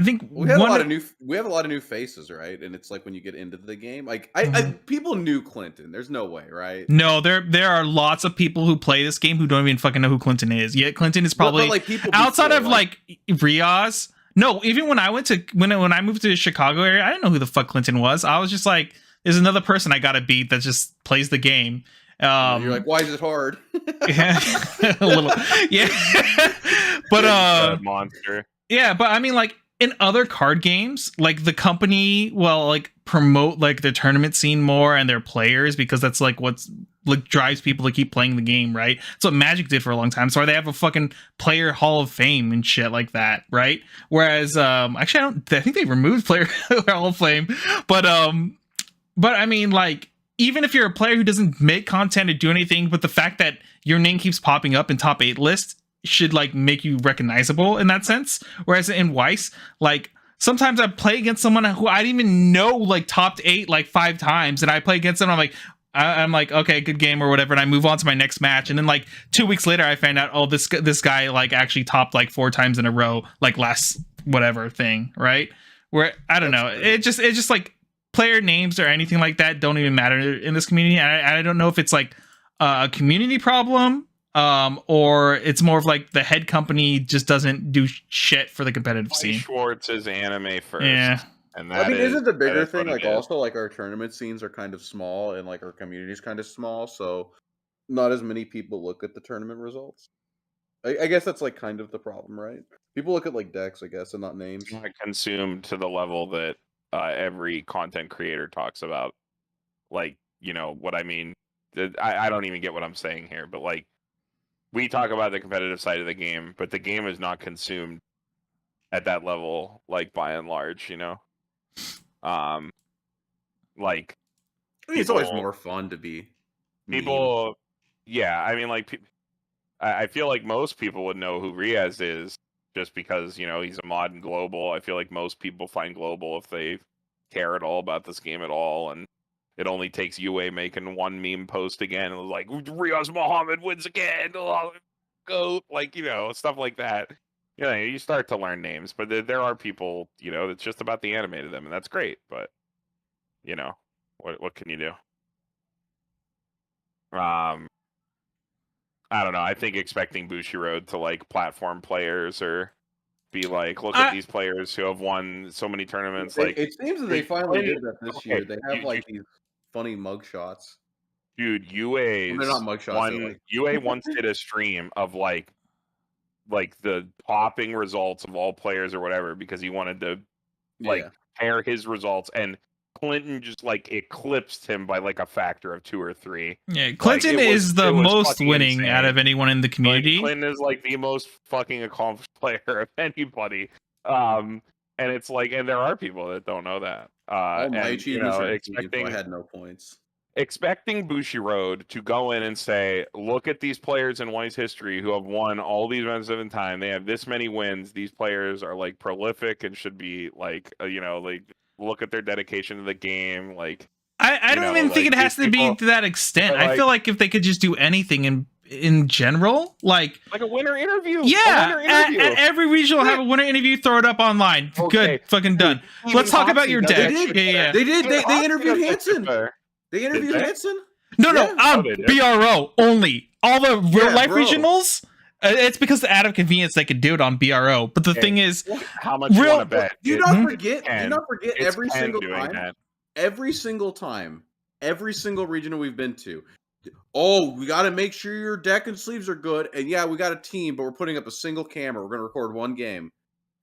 think we have a lot of new faces, right? And it's like when you get into the game, like people knew Clinton. There's no way, right? No, there are lots of people who play this game who don't even fucking know who Clinton is. Yet Clinton is probably but like people outside of like Riaz. No, even when I moved to the Chicago area, I didn't know who the fuck Clinton was. I was just like, there's another person I gotta beat that just plays the game. You're like, why is it hard? Yeah, a little, yeah. But monster. Yeah, but I mean, like in other card games, like the company will like promote like the tournament scene more and their players because that's like what's like drives people to keep playing the game, right? That's what Magic did for a long time. So they have a fucking player hall of fame and shit like that, right? Whereas actually I think they removed player hall of fame, but I mean, like even if you're a player who doesn't make content or do anything, but the fact that your name keeps popping up in top 8 lists should like make you recognizable in that sense. Whereas in Weiss, like sometimes I play against someone who I didn't even know like topped 8 like 5 times, and I play against them. I'm like, okay, good game or whatever, and I move on to my next match. And then like 2 weeks later, I find out, oh, this guy like actually topped like 4 times in a row, like last whatever thing, right? Where I don't know, it just like player names or anything like that don't even matter in this community. I don't know if it's like a community problem, or it's more of like the head company just doesn't do shit for the competitive scene. Schwarz is anime first. Yeah. And that isn't the bigger thing like also like our tournament scenes are kind of small and like our community is kind of small, so not as many people look at the tournament results. I guess that's like kind of the problem, right? People look at like decks, I guess, and not names. It's not consumed to the level that every content creator talks about. Like, you know what I mean? I don't even get what I'm saying here, but like we talk about the competitive side of the game, but the game is not consumed at that level, like by and large, you know. Like I mean, it's always more fun to be people. Yeah, I mean, like I feel like most people would know who Riaz is just because, you know, he's a mod in global. I feel like most people find global if they care at all about this game at all, and it only takes UA making one meme post again. It was like, Riaz Muhammad wins again. Oh, go, like, you know, stuff like that. You know, you start to learn names, but there are people, you know, it's just about the anime to them, and that's great. But, you know, what can you do? I don't know. I think expecting Bushiroad to like platform players or be like, look at these players who have won so many tournaments. Like, it seems that they finally did that this year. They have you, these funny mugshots. Dude, UA's they're not mugshots. UA once did a stream of like the topping results of all players or whatever, because he wanted to compare his results, and Clinton just like eclipsed him by like a factor of 2 or 3. Yeah, Clinton is the most winning insane. Out of anyone in the community. Like, Clinton is like the most fucking accomplished player of anybody. And it's like, and there are people that don't know that. My achievements are expecting. I had no points. Expecting Bushiroad to go in and say, look at these players in Weiss history who have won all these events in time. They have this many wins. These players are like prolific and should be like, you know, like, look at their dedication to the game. Like, I don't even think it has to be to that extent. I feel like if they could just do anything in general, like a winner interview. Yeah, at every regional have a winner interview, throw it up online. Okay. Good, fucking done. Let's talk about your deck. They did. They interviewed Hansen. They interviewed Hansen? No, BRO only. All the real life regionals, it's because out of convenience they could do it on BRO. But the thing is, how much you want to bet? Do not forget every single time. Every single time, every single regional we've been to. Oh, we got to make sure your deck and sleeves are good. And yeah, we got a team, but we're putting up a single camera. We're going to record one game.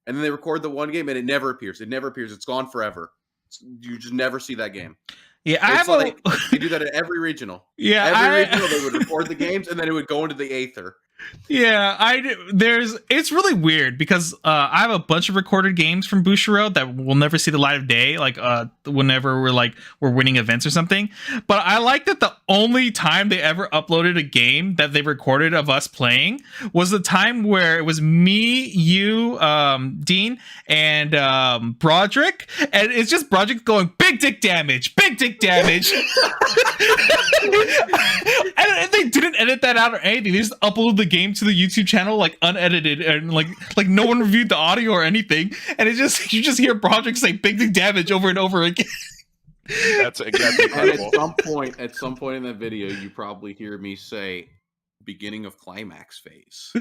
And then they record the one game and it never appears. It never appears. It's gone forever. You just never see that game. Yeah, they do that at every regional. Yeah, every regional they would record the games and then it would go into the aether. Yeah, it's really weird because I have a bunch of recorded games from Bushiroad that will never see the light of day, like whenever we're winning events or something. But I like that the only time they ever uploaded a game that they recorded of us playing was the time where it was me, you, Dean, and Broderick, and it's just Broderick going big dick damage, and they didn't edit that out or anything. They just uploaded the game to the YouTube channel like unedited, and like no one reviewed the audio or anything, and you just hear Broderick say big dick damage over and over again. That's incredible. And at some point in that video, you probably hear me say beginning of climax phase.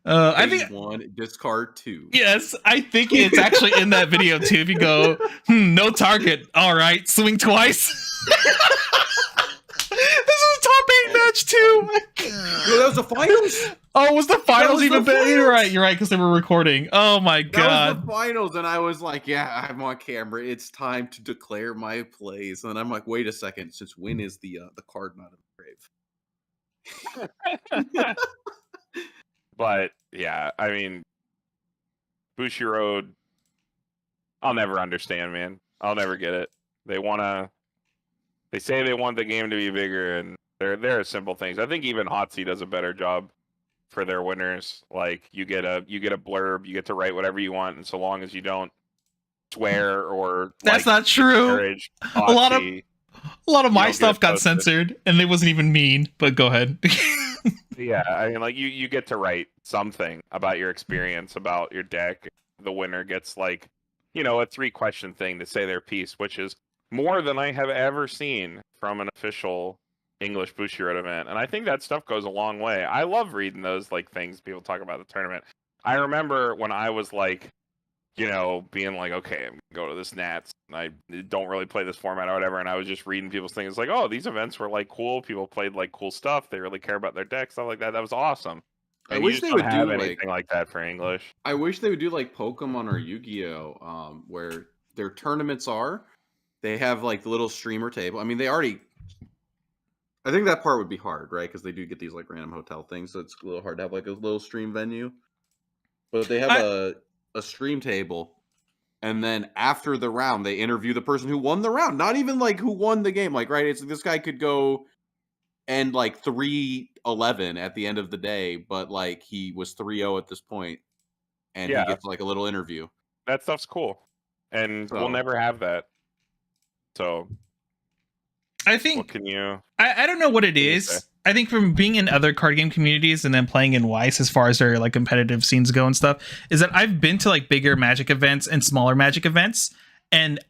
I think 1, discard 2. Yes, I think it's actually in that video too. If you go, no target, all right, swing twice. This is a top 8 match too. No, that was the finals. Oh, was the finals even better? You're right, because they were recording. Oh my god. That was the finals, and I was like, yeah, I'm on camera. It's time to declare my plays. And I'm like, wait a second, since win is the card, not a grave. But yeah, I mean, Bushiroad, I'll never understand, man. I'll never get it. They say they want the game to be bigger, and there are simple things. I think even Hotsy does a better job for their winners. Like you get a blurb, you get to write whatever you want, and so long as you don't swear or that's not true. A lot of my stuff got censored, and it wasn't even mean. But go ahead. Yeah, I mean, like you get to write something about your experience, about your deck. The winner gets like, you know, a 3-question thing to say their piece, which is more than I have ever seen from an official English Bushiroad event. And I think that stuff goes a long way. I love reading those like things people talk about the tournament. I remember when I was like, you know, being like, okay, I'm gonna go to this Nats, and I don't really play this format or whatever, and I was just reading people's things like, oh, these events were like cool, people played like cool stuff, they really care about their deck, stuff like that. That was awesome. And I wish they would do anything like that for English. I wish they would do like Pokemon or Yu-Gi-Oh, where their tournaments are. They have like the little streamer table. I mean, I think that part would be hard, right? Because they do get these like random hotel things, so it's a little hard to have like a little stream venue. But they have a stream table, and then after the round, they interview the person who won the round. Not even like who won the game. Like, right? It's this guy could go and like 3-11 at the end of the day, but like he was 3-0 at this point. and he gets like a little interview. That stuff's cool, and we'll So- never have that. So I what think can you? I don't know what it What do you is. say? I think from being in other card game communities and then playing in Weiss, as far as their like competitive scenes go and stuff, is that I've been to like bigger Magic events and smaller Magic events, and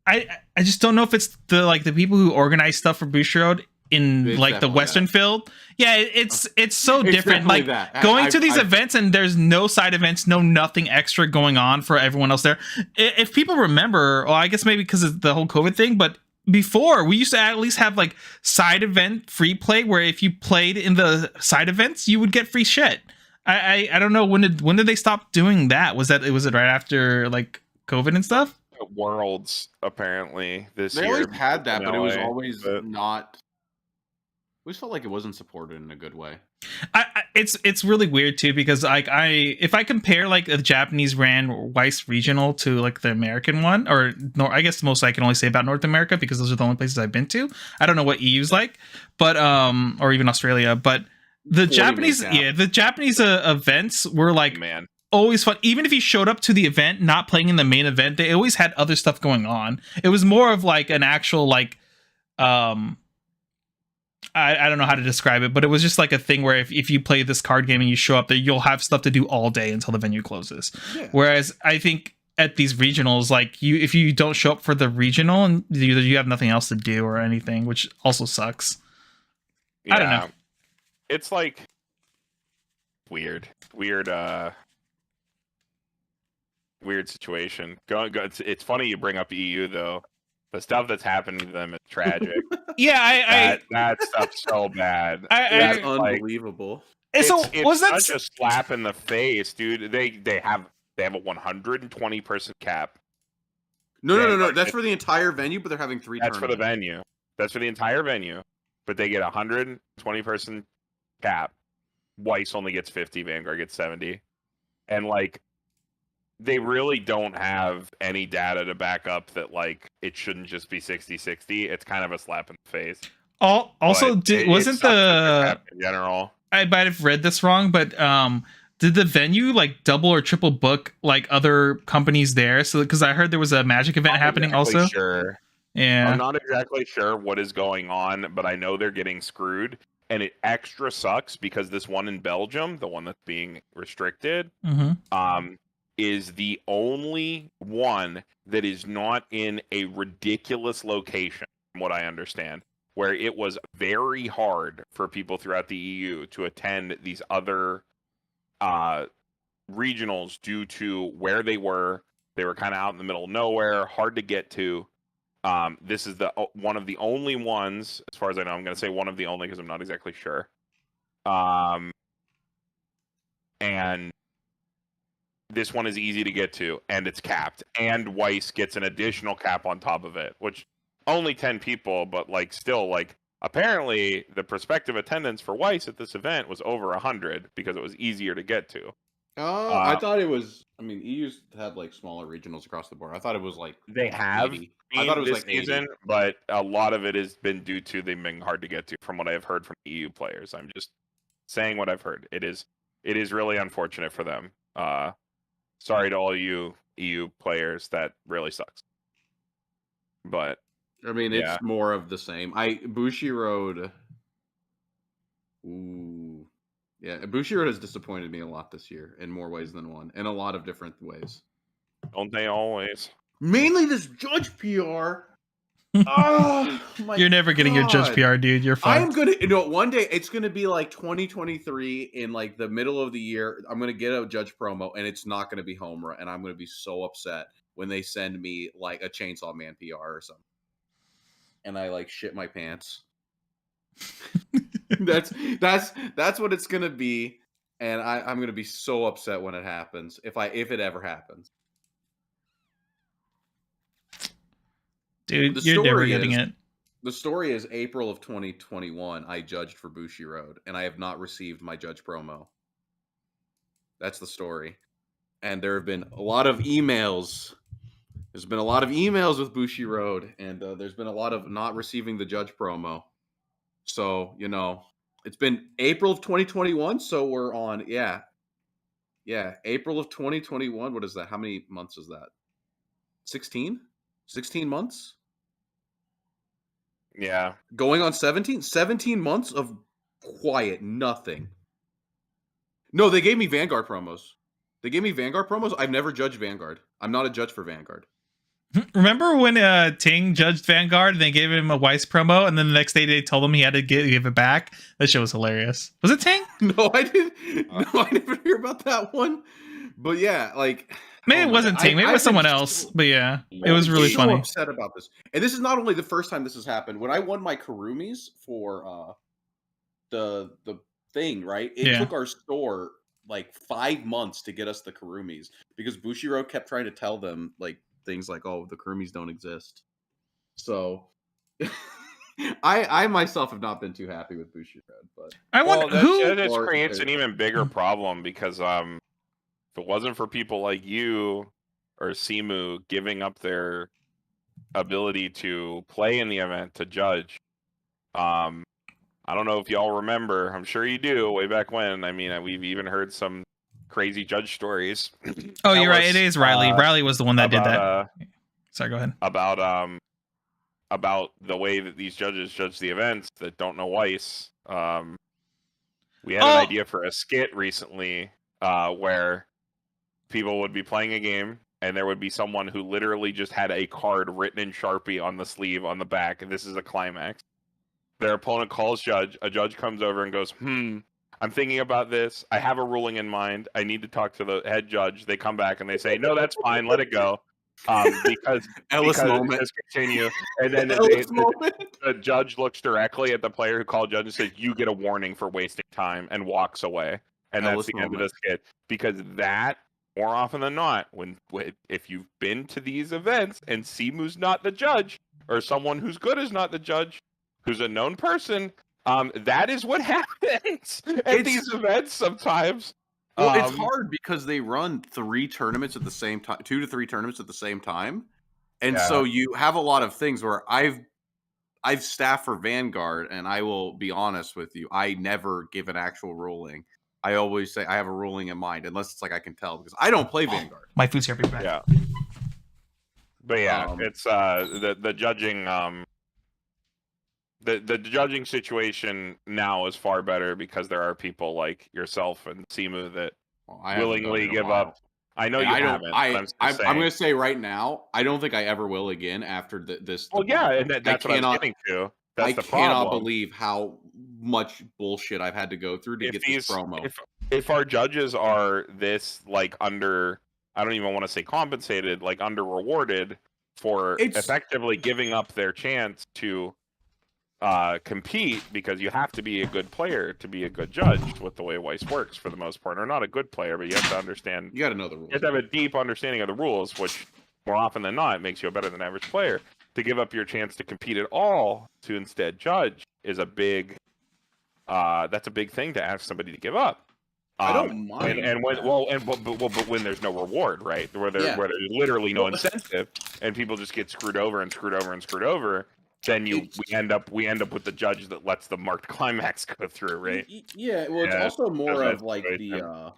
I just don't know if it's the people who organize stuff for Bushiroad in It's like the definitely Western that. field. Yeah, it's so It's different. definitely Like that. going to these events and there's no side events, no nothing extra going on for everyone else there. If people remember, well, I guess maybe because of the whole COVID thing, but before we used to at least have like side event free play where if you played in the side events, you would get free shit. I don't know when did they stop doing that? Was it right after like COVID and stuff? Worlds apparently this They year. always had that, but it was LA, always but- not. Always felt like it wasn't supported in a good way. It's really weird too because like if I compare like a Japanese ran Weiss regional to like the American one, or I guess most I can only say about North America because those are the only places I've been to. I don't know what EU's like, but or even Australia, but the Japanese events were like man. always fun. Even if you showed up to the event not playing in the main event, they always had other stuff going on. It was more of like an actual like I don't know how to describe it, but it was just like a thing where if you play this card game and you show up there, you'll have stuff to do all day until the venue closes. Yeah. Whereas I think at these regionals, like if you don't show up for the regional, and you have nothing else to do or anything, which also sucks. I don't know. It's like weird situation. Go. It's funny you bring up EU though. The stuff that's happening to them is tragic. Yeah, that stuff's so bad. It's I unbelievable. so It's was that such a slap in the face, dude. They have a 120 person cap. No. That's for the entire venue, but they're having 3 That's for the tournaments. venue. That's for the entire venue. But they get 120 person cap. Weiss only gets 50. Vanguard gets 70. And like, they really don't have any data to back up that like it shouldn't just be 60-60. It's kind of a slap in the face. Also, wasn't the in general? I might have read this wrong, but did the venue like double or triple book like other companies there? So because I heard there was a Magic event happening also. Sure. Yeah. I'm not exactly sure what is going on, but I know they're getting screwed, and it extra sucks because this one in Belgium, the one that's being restricted, is the only one that is not in a ridiculous location, from what I understand, where it was very hard for people throughout the EU to attend these other regionals due to where they were. They were kind of out in the middle of nowhere, hard to get to. This is one of the only ones, as far as I know. I'm going to say one of the only because I'm not exactly sure. And this one is easy to get to, and it's capped. And Weiss gets an additional cap on top of it, which only 10 people, but like still, like apparently the prospective attendance for Weiss at this event was over 100 because it was easier to get to. Oh, I thought it was. I mean, EU's had like smaller regionals across the board. I thought it was like They have 80. I thought it was this like 80. season, but a lot of it has been due to them being hard to get to. From what I've heard from EU players, I'm just saying what I've heard. It is really unfortunate for them. Sorry to all you EU players. That really sucks. But I mean, it's more of the same. Bushiroad. Ooh. Yeah, Bushiroad has disappointed me a lot this year in more ways than one, in a lot of different ways. don't they always? Mainly this judge PR. Oh, You're never getting your judge PR, dude. You're fine. I'm gonna, one day it's gonna be like 2023 in like the middle of the year. I'm gonna get a judge promo, and it's not gonna be Homura, and I'm gonna be so upset when they send me like a Chainsaw Man PR or something, and I like shit my pants. that's what it's gonna be, and I'm gonna be so upset when it happens if it ever happens. Dude, you're never getting it. The story is April of 2021. I judged for Bushiroad, and I have not received my judge promo. That's the story, and there have been a lot of emails. There's been a lot of emails with Bushiroad, and there's been a lot of not receiving the judge promo. So, it's been April of 2021, so we're on, Yeah, April of 2021. What is that? How many months is that? 16? 16 months? Yeah. Going on 17? 17 months of quiet, nothing. No, they gave me Vanguard promos. I've never judged Vanguard. I'm not a judge for Vanguard. Remember when Ting judged Vanguard and they gave him a Weiss promo, and then the next day they told him he had to give it back? That shit was hilarious. Was it Ting? No, I didn't. No, I never hear about that one. But yeah, like Maybe oh it my wasn't God. Ting. Maybe it I've was someone been else. so- But yeah, it was really so funny. upset about this. And this is not only the first time this has happened. When I won my Kurumis for the thing, right? It Yeah. took our store like 5 months to get us the Kurumis because Bushiro kept trying to tell them like things like, "Oh, the Kurumis don't exist." So I myself have not been too happy with Bushiro, but I Well, wonder who. that just Or- creates an even bigger problem because if it wasn't for people like you or Simu giving up their ability to play in the event to judge, I don't know if y'all remember. I'm sure you do. Way back when, I mean, we've even heard some crazy judge stories. Oh, you're right. Tell us, It is Riley. Riley was the one that did that. Sorry, go ahead. About the way that these judges judge the events that don't know Weiss. We had an idea for a skit recently where people would be playing a game and there would be someone who literally just had a card written in Sharpie on the sleeve on the back, and this is a climax. Their opponent calls judge. A judge comes over and goes, I'm thinking about this. I have a ruling in mind. I need to talk to the head judge. They come back and they say, no, that's fine. Let it go. Because Ellis moment. Just continue. And then the judge looks directly at the player who called judge and says, you get a warning for wasting time, and walks away. And Ellis that's the end of moment. the skit. Because that, more often than not, if you've been to these events and Simu's not the judge, or someone who's good is not the judge, who's a known person, that is what happens at these events sometimes. Well, it's hard because they run 3 tournaments at the same time, 2 to 3 tournaments at the same time, and so you have a lot of things where I've staffed for Vanguard, and I will be honest with you, I never give an actual ruling. I always say I have a ruling in mind, unless it's like I can tell because I don't play Vanguard. My food's here. Be back. Yeah, but yeah, it's the judging. The judging situation now is far better because there are people like yourself and Simu that willingly give up. I know you haven't. I'm going to say right now, I don't think I ever will again after this. Well, yeah, and that's what I'm getting to. That's the problem. I cannot believe how much bullshit I've had to go through to get this promo. If our judges are this like under, I don't even want to say compensated, like under rewarded for effectively giving up their chance to compete, because you have to be a good player to be a good judge with the way Weiss works for the most part, or not a good player, but you have to understand. You got to know the rules. You have to have a deep understanding of the rules, which more often than not makes you a better than average player. To give up your chance to compete at all to instead judge is a big. That's a big thing to ask somebody to give up. I don't mind. But when there's no reward, right? Where there's literally no incentive, and people just get screwed over and screwed over and screwed over. Then we end up with the judge that lets the marked climax go through, right? Yeah, well, it's also more of like the.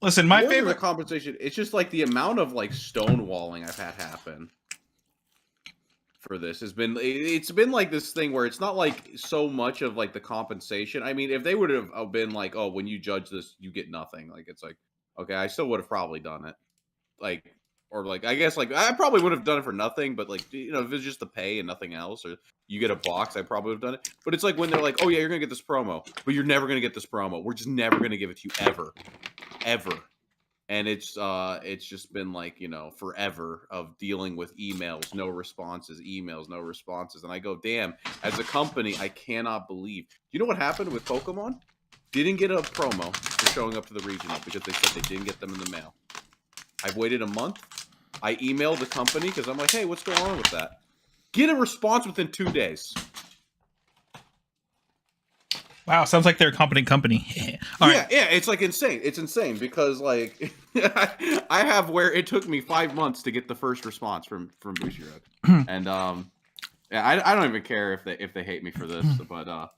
Listen, my favorite compensation. It's just like the amount of like stonewalling I've had happen for this has been. It's been like this thing where it's not like so much of like the compensation. I mean, if they would have been like, oh, when you judge this, you get nothing. Like it's like, okay, I still would have probably done it. Like. Or like, I guess like I probably would have done it for nothing, but like, you know, if it's just the pay and nothing else, or you get a box, I probably would have done it. But it's like when they're like, oh yeah, you're gonna get this promo, but you're never gonna get this promo. We're just never gonna give it to you ever. And it's just been like, you know, forever of dealing with emails, no responses, and I go, damn, as a company, I cannot believe. You know what happened with Pokemon? Didn't get a promo for showing up to the regional because they said they didn't get them in the mail. I've waited a month. I emailed the company because I'm like, hey, what's going on with that? Get a response within 2 days. Wow, sounds like they're a competent company. Yeah, it's like insane. It's insane because like I have where it took me 5 months to get the first response from Bushiro. And I don't even care if they hate me for this, but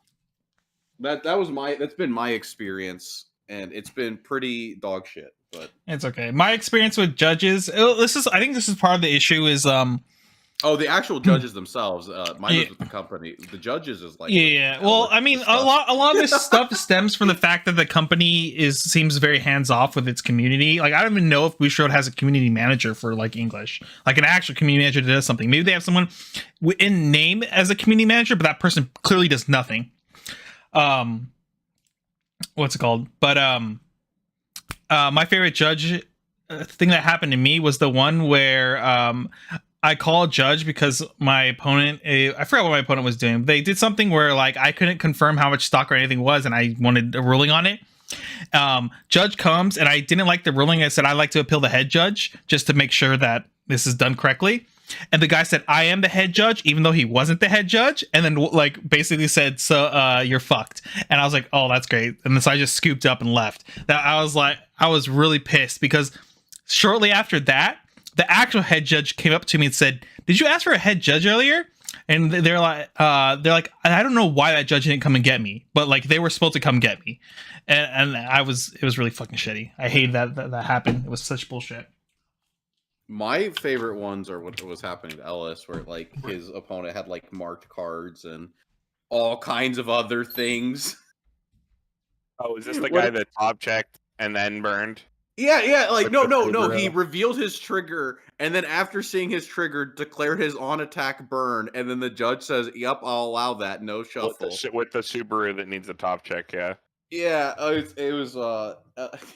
that's been my experience and it's been pretty dog shit. But It's okay. My experience with judges, I think this is part of the issue is oh, the actual judges themselves. Mine was with the company. The judges is like yeah. Well, I mean, a lot of this stuff stems from the fact that the company seems very hands off with its community. Like, I don't even know if Bushiroad has a community manager for like English, like an actual community manager that does something. Maybe they have someone in name as a community manager, but that person clearly does nothing. What's it called? But my favorite judge thing that happened to me was the one where I called judge because my opponent, I forgot what my opponent was doing. They did something where like I couldn't confirm how much stock or anything was, and I wanted a ruling on it. Judge comes, and I didn't like the ruling. I said I like to appeal the head judge just to make sure that this is done correctly. And the guy said I am the head judge, even though he wasn't the head judge, and then like basically said, "So you're fucked." And I was like, "Oh, that's great." And so I just scooped up and left. That I was really pissed because shortly after that, the actual head judge came up to me and said, "Did you ask for a head judge earlier?" And they're like, I don't know why that judge didn't come and get me, but like they were supposed to come get me, and it was really fucking shitty. I hated that happened. It was such bullshit. My favorite ones are what was happening to Ellis, where like his opponent had like marked cards and all kinds of other things. Oh, is this the guy that top checked and then burned? Yeah, like no. He revealed his trigger, and then after seeing his trigger, declared his on-attack burn, and then the judge says, "Yep, I'll allow that. No shuffle." With the Subaru that needs a top check, yeah. Yeah, it was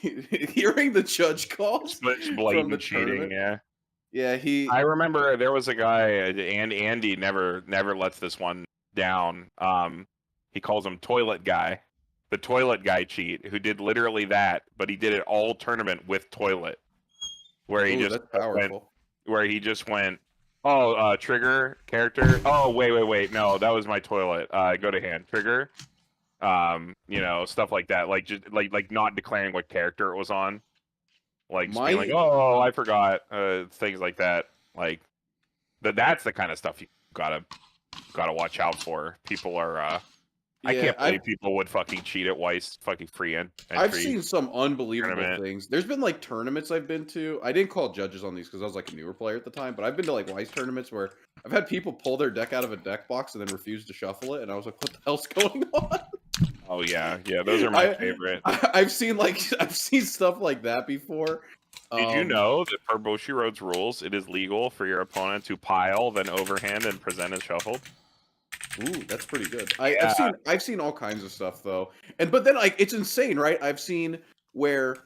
hearing the judge calls blatant cheating, yeah. Yeah, I remember there was a guy, and Andy never lets this one down. He calls him Toilet Guy. The toilet guy cheat, who did literally that, but he did it all tournament with toilet, where he that's powerful. Where he just went, oh, trigger character. Oh, wait, no, that was my toilet. Go to hand trigger. Stuff like that, like just like not declaring what character it was on, like being like, oh, I forgot, things like that. Like that's the kind of stuff you gotta watch out for. People are. I can't believe people would fucking cheat at Weiss fucking free entry. I've seen some unbelievable things. There's been like tournaments I've been to. I didn't call judges on these because I was like a newer player at the time, but I've been to like Weiss tournaments where I've had people pull their deck out of a deck box and then refuse to shuffle it, and I was like, what the hell's going on? Oh yeah, those are my favorite. I've seen stuff like that before. Did you know that per Bushiroad's rules, it is legal for your opponent to pile, then overhand, and present as shuffled? Ooh, that's pretty good. I've seen all kinds of stuff though, but then like it's insane, right? I've seen where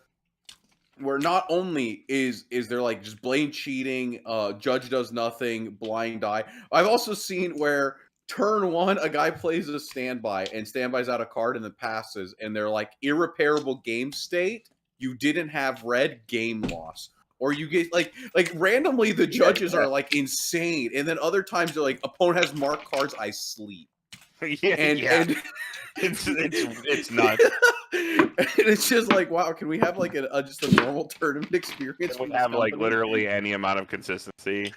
not only is there like just blatant cheating, judge does nothing, blind eye. I've also seen where turn one a guy plays a standby and standby's out a card and then passes, and they're like irreparable game state. You didn't have red, game loss. Or you get like randomly the judges are like insane, and then other times they're like opponent has marked cards, I sleep. And it's nuts. And it's just like, wow, can we have like just a normal tournament experience? Can we have like literally any amount of consistency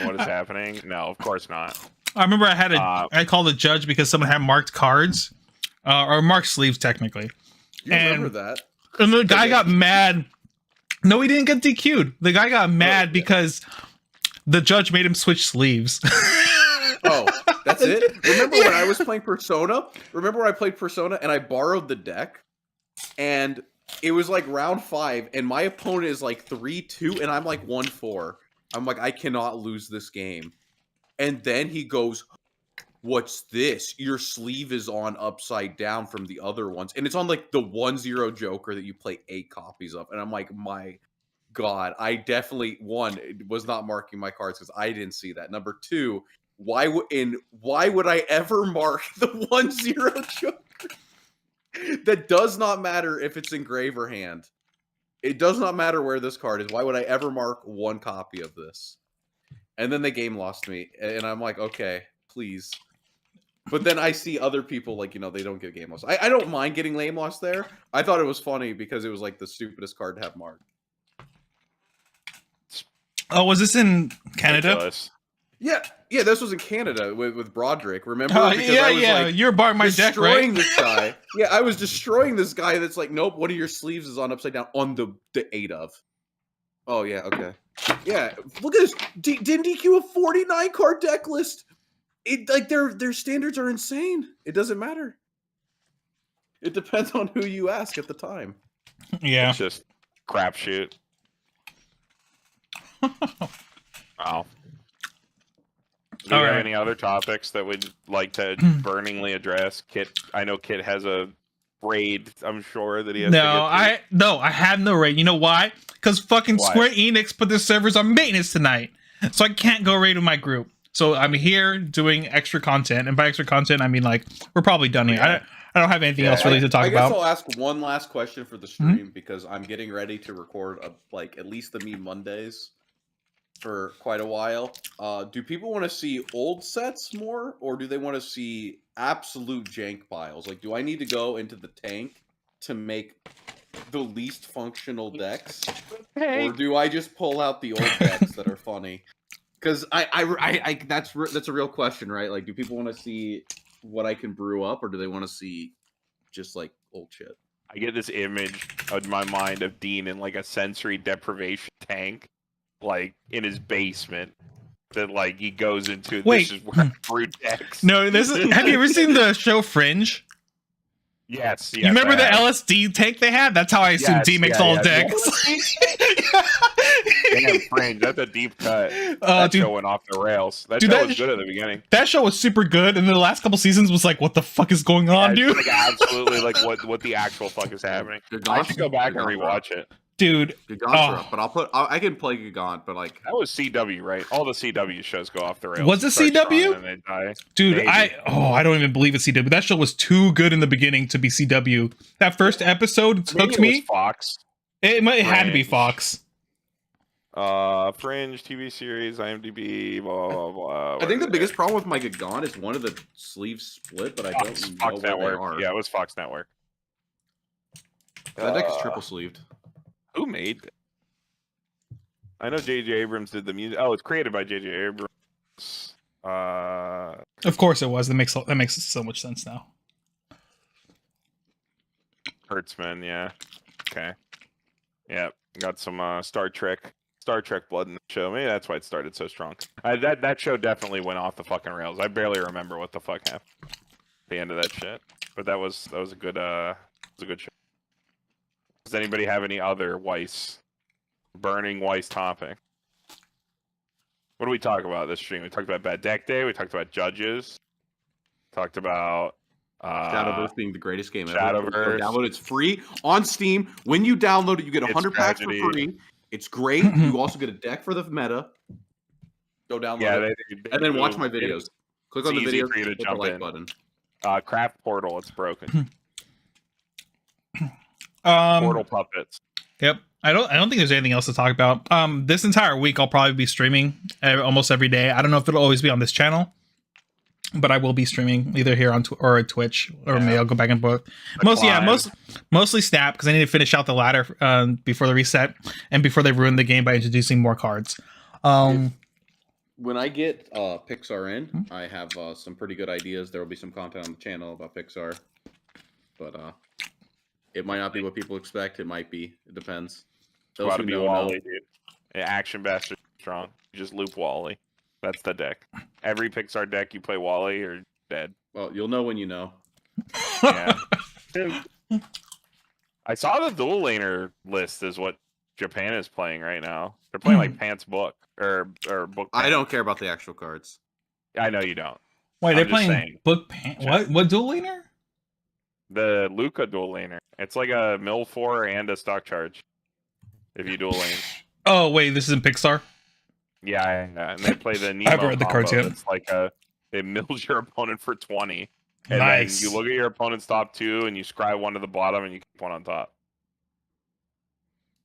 in what is happening? No, of course not. I remember I called a judge because someone had marked cards, or marked sleeves technically. You remember that? And the guy got mad. No, he didn't get DQ'd. The guy got mad because the judge made him switch sleeves. Oh, that's it? Remember when I was playing Persona? Remember when I played Persona and I borrowed the deck? And it was like round 5, and my opponent is like 3-2, and I'm like 1-4. I'm like, I cannot lose this game. And then he goes, what's this? Your sleeve is on upside down from the other ones. And it's on like the 1-0 Joker that you play 8 copies of. And I'm like, my God, I definitely, one, was not marking my cards because I didn't see that. Number 2, why would I ever mark the 1-0 Joker? That does not matter if it's engraver hand. It does not matter where this card is. Why would I ever mark one copy of this? And then the game lost me. And I'm like, okay, please. But then I see other people like, they don't get game loss. I don't mind getting lame loss there. I thought it was funny because it was like the stupidest card to have marked. Oh, was this in Canada? Ridiculous. Yeah, this was in Canada with Broderick. Remember? Oh, Because yeah, I was like you're barring my deck, right? destroying this guy. Yeah, I was destroying this guy. That's like, nope. One of your sleeves is on upside down on the 8 of. Oh yeah, okay. Yeah, look at this. Didn't DQ a 49 card deck list? It like their standards are insane. It doesn't matter. It depends on who you ask at the time. Yeah. It's just crapshoot. Wow. Do you have any other topics that we'd like to burningly address? Kit, I know Kit has a raid. I'm sure that he has. I have no raid. You know why? Because fucking Square Enix put their servers on maintenance tonight, so I can't go raid with my group. So I'm here doing extra content, and by extra content, I mean like we're probably done here. Yeah. I don't have anything else really to talk about. I guess I'll ask one last question for the stream because I'm getting ready to record like at least the Meme Mondays for quite a while. Do people want to see old sets more, or do they want to see absolute jank piles? Like, do I need to go into the tank to make the least functional decks, or do I just pull out the old decks that are funny? Because that's a real question, right? Like, do people want to see what I can brew up, or do they want to see just like old shit? I get this image in my mind of Dean in like a sensory deprivation tank, like in his basement, that like he goes into. Wait, this is where I brew decks. No, have you ever seen the show Fringe? Yes. You remember the LSD tank they had? That's how I assume D makes all decks. Damn, Fringe, that's a deep cut. That show went off the rails. That show was good at the beginning. That show was super good, and then the last couple seasons was like, what the fuck is going on, dude? Like absolutely, like what the actual fuck is happening. I should go back and rewatch it. Dude, but I can play Gigant, but like that was CW, right? All the CW shows go off the rails. Was it CW? And they die. Dude, Maybe. I don't even believe it's CW. That show was too good in the beginning to be CW. That first episode took me. Was Fox. It had to be Fox. Fringe TV series, IMDb, blah blah blah. I think the biggest problem with my Gigant is one of the sleeves split, but I don't know where Network. they are. Yeah, it was Fox Network. That deck is triple sleeved. Who made it? I know J.J. Abrams did the music. Oh, it's created by J.J. Abrams. Of course it was. That makes so much sense now. Hertzman, yeah. Okay. Yeah, got some Star Trek blood in the show. Maybe that's why it started so strong. That show definitely went off the fucking rails. I barely remember what the fuck happened at the end of that shit. But that was a good show. Does anybody have any other burning Weiss topic? What do we talk about this stream? We talked about Bad Deck Day. We talked about judges. Talked about Shadowverse being the greatest game ever. Shadowverse. Download. It's free on Steam. When you download it, you get 100 packs for free. It's great. You also get a deck for the meta. Go download it. And then watch my videos. Click on the videos. Hit the like button. Craft Portal. It's broken. Portal puppets. Yep. I don't think there's anything else to talk about. This entire week I'll probably be streaming almost every day. I don't know if it'll always be on this channel, but I will be streaming either here on or at Twitch, or maybe I'll go back and forth. Mostly Snap, because I need to finish out the ladder before the reset and before they ruin the game by introducing more cards. When I get Pixar in, I have some pretty good ideas. There will be some content on the channel about Pixar, but it might not be what people expect. It might be. It depends. Those who know, Wally, dude. Action Bastard strong. You just loop Wally. That's the deck. Every Pixar deck you play Wally, you're dead. Well, you'll know when you know. Yeah. I saw the dual laner list is what Japan is playing right now. They're playing like Pants Book or Book. I don't care about the actual cards. I know you don't. Wait, they're playing Book Pants? What dual laner? The Luca dual laner. It's like a mill 4 and a stock charge. If you dual lane. Oh wait, this is in Pixar. Yeah, and they play the Nemo. I haven't read the cards yet. It's like it mills your opponent for 20, and nice. then you look at your opponent's top 2, and you scry one to the bottom, and you keep one on top.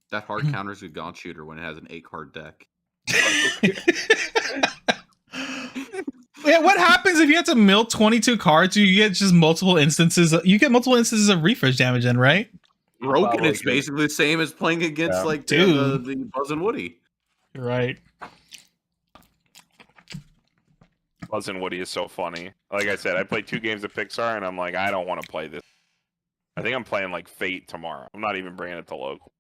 That hard counters a Gaunt Shooter when it has an 8-card deck. Yeah, what happens if you have to mill 22 cards? You get just multiple instances. You get multiple instances of refresh damage, then, right? Broken. It's basically the same as playing against the Buzz and Woody. You're right. Cousin Woody is so funny. Like I said, I played 2 games of Pixar, and I'm like, I don't want to play this. I think I'm playing like Fate tomorrow. I'm not even bringing it to local.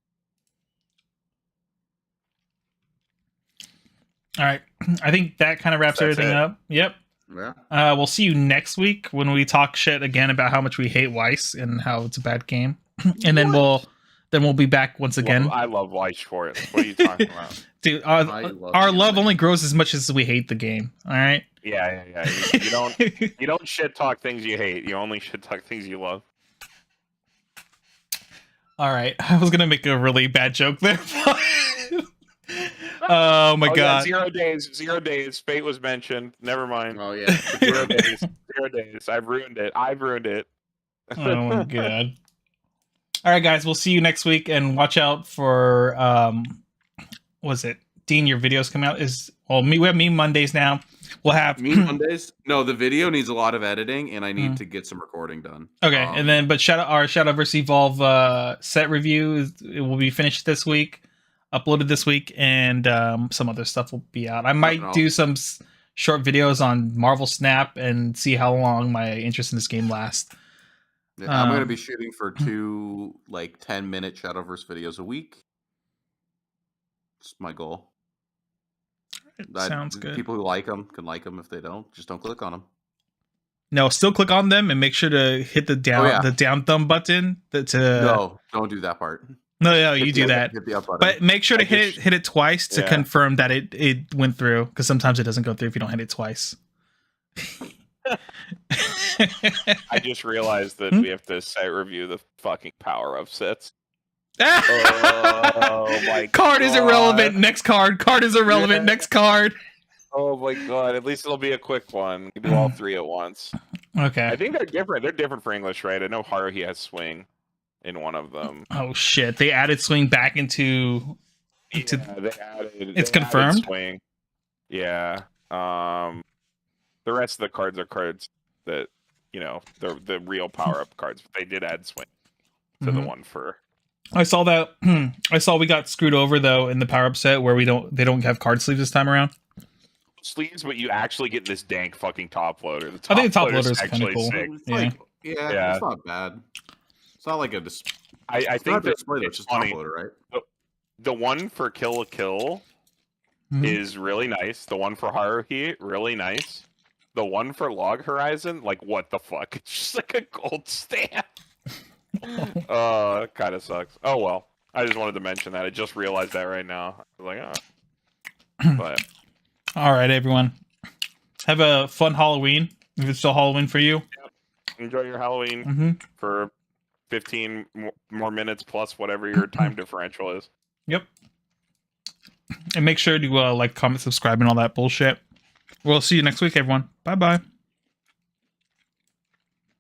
All right. I think that kind of wraps That's everything it. up. Yep. Yeah. We'll see you next week when we talk shit again about how much we hate Weiss and how it's a bad game. And then we'll be back once again. I love Weiss Schwarz. What are you talking about? Dude, I love our the love anime. only grows as much as we hate the game. All right. Yeah. You don't shit talk things you hate. You only shit talk things you love. All right. I was gonna make a really bad joke there. Oh my god. Yeah, 0 days. Fate was mentioned. Never mind. Oh yeah. 0 days. 0 days. I've ruined it. Oh my god. All right, guys. We'll see you next week, and watch out for was it Dean? Your videos coming out we have Meme Mondays now. We'll have Meme Mondays. No, the video needs a lot of editing, and I need to get some recording done. Okay, and then but our Shadow vs. Evolve set review it will be finished this week, uploaded this week, and some other stuff will be out. I might do some short videos on Marvel Snap and see how long my interest in this game lasts. I'm going to be shooting for 2 like 10-minute Shadowverse videos a week. It's my goal. Sounds good. People who like them can like them. If they don't, just don't click on them. No, still click on them and make sure to hit the down thumb button. No, don't do that part. No, you do that. Hit the up button. But make sure to hit it twice to confirm that it went through, because sometimes it doesn't go through if you don't hit it twice. I just realized that we have to set review the fucking Power Up sets. Oh my card is irrelevant. Next card. Card is irrelevant. Next card. Oh my god. At least it'll be a quick one. We can do all 3 at once. Okay. I think they're different. They're different for English, right? I know Haruhi has swing in one of them. Oh shit. They added swing back into It's confirmed. Swing. Yeah. The rest of the cards are cards that, the real power up cards. But they did add swing to the one for. I saw that. I saw we got screwed over though in the power up set where they don't have card sleeves this time around. Sleeves, but you actually get this dank fucking top loader. I think the top loader is kind of cool. It's not bad. It's not like a display. I think it's just funny. top loader, right? The one for Kill la Kill is really nice. The one for Haruhi, really nice. The one for Log Horizon, like what the fuck? It's just like a gold stamp. It kind of sucks. Oh well. I just wanted to mention that. I just realized that right now. I was like, But all right, everyone. Have a fun Halloween. If it's still Halloween for you. Yep. Enjoy your Halloween for 15 more minutes plus whatever your time differential is. Yep. And make sure to like, comment, subscribe, and all that bullshit. We'll see you next week, everyone. Bye-bye.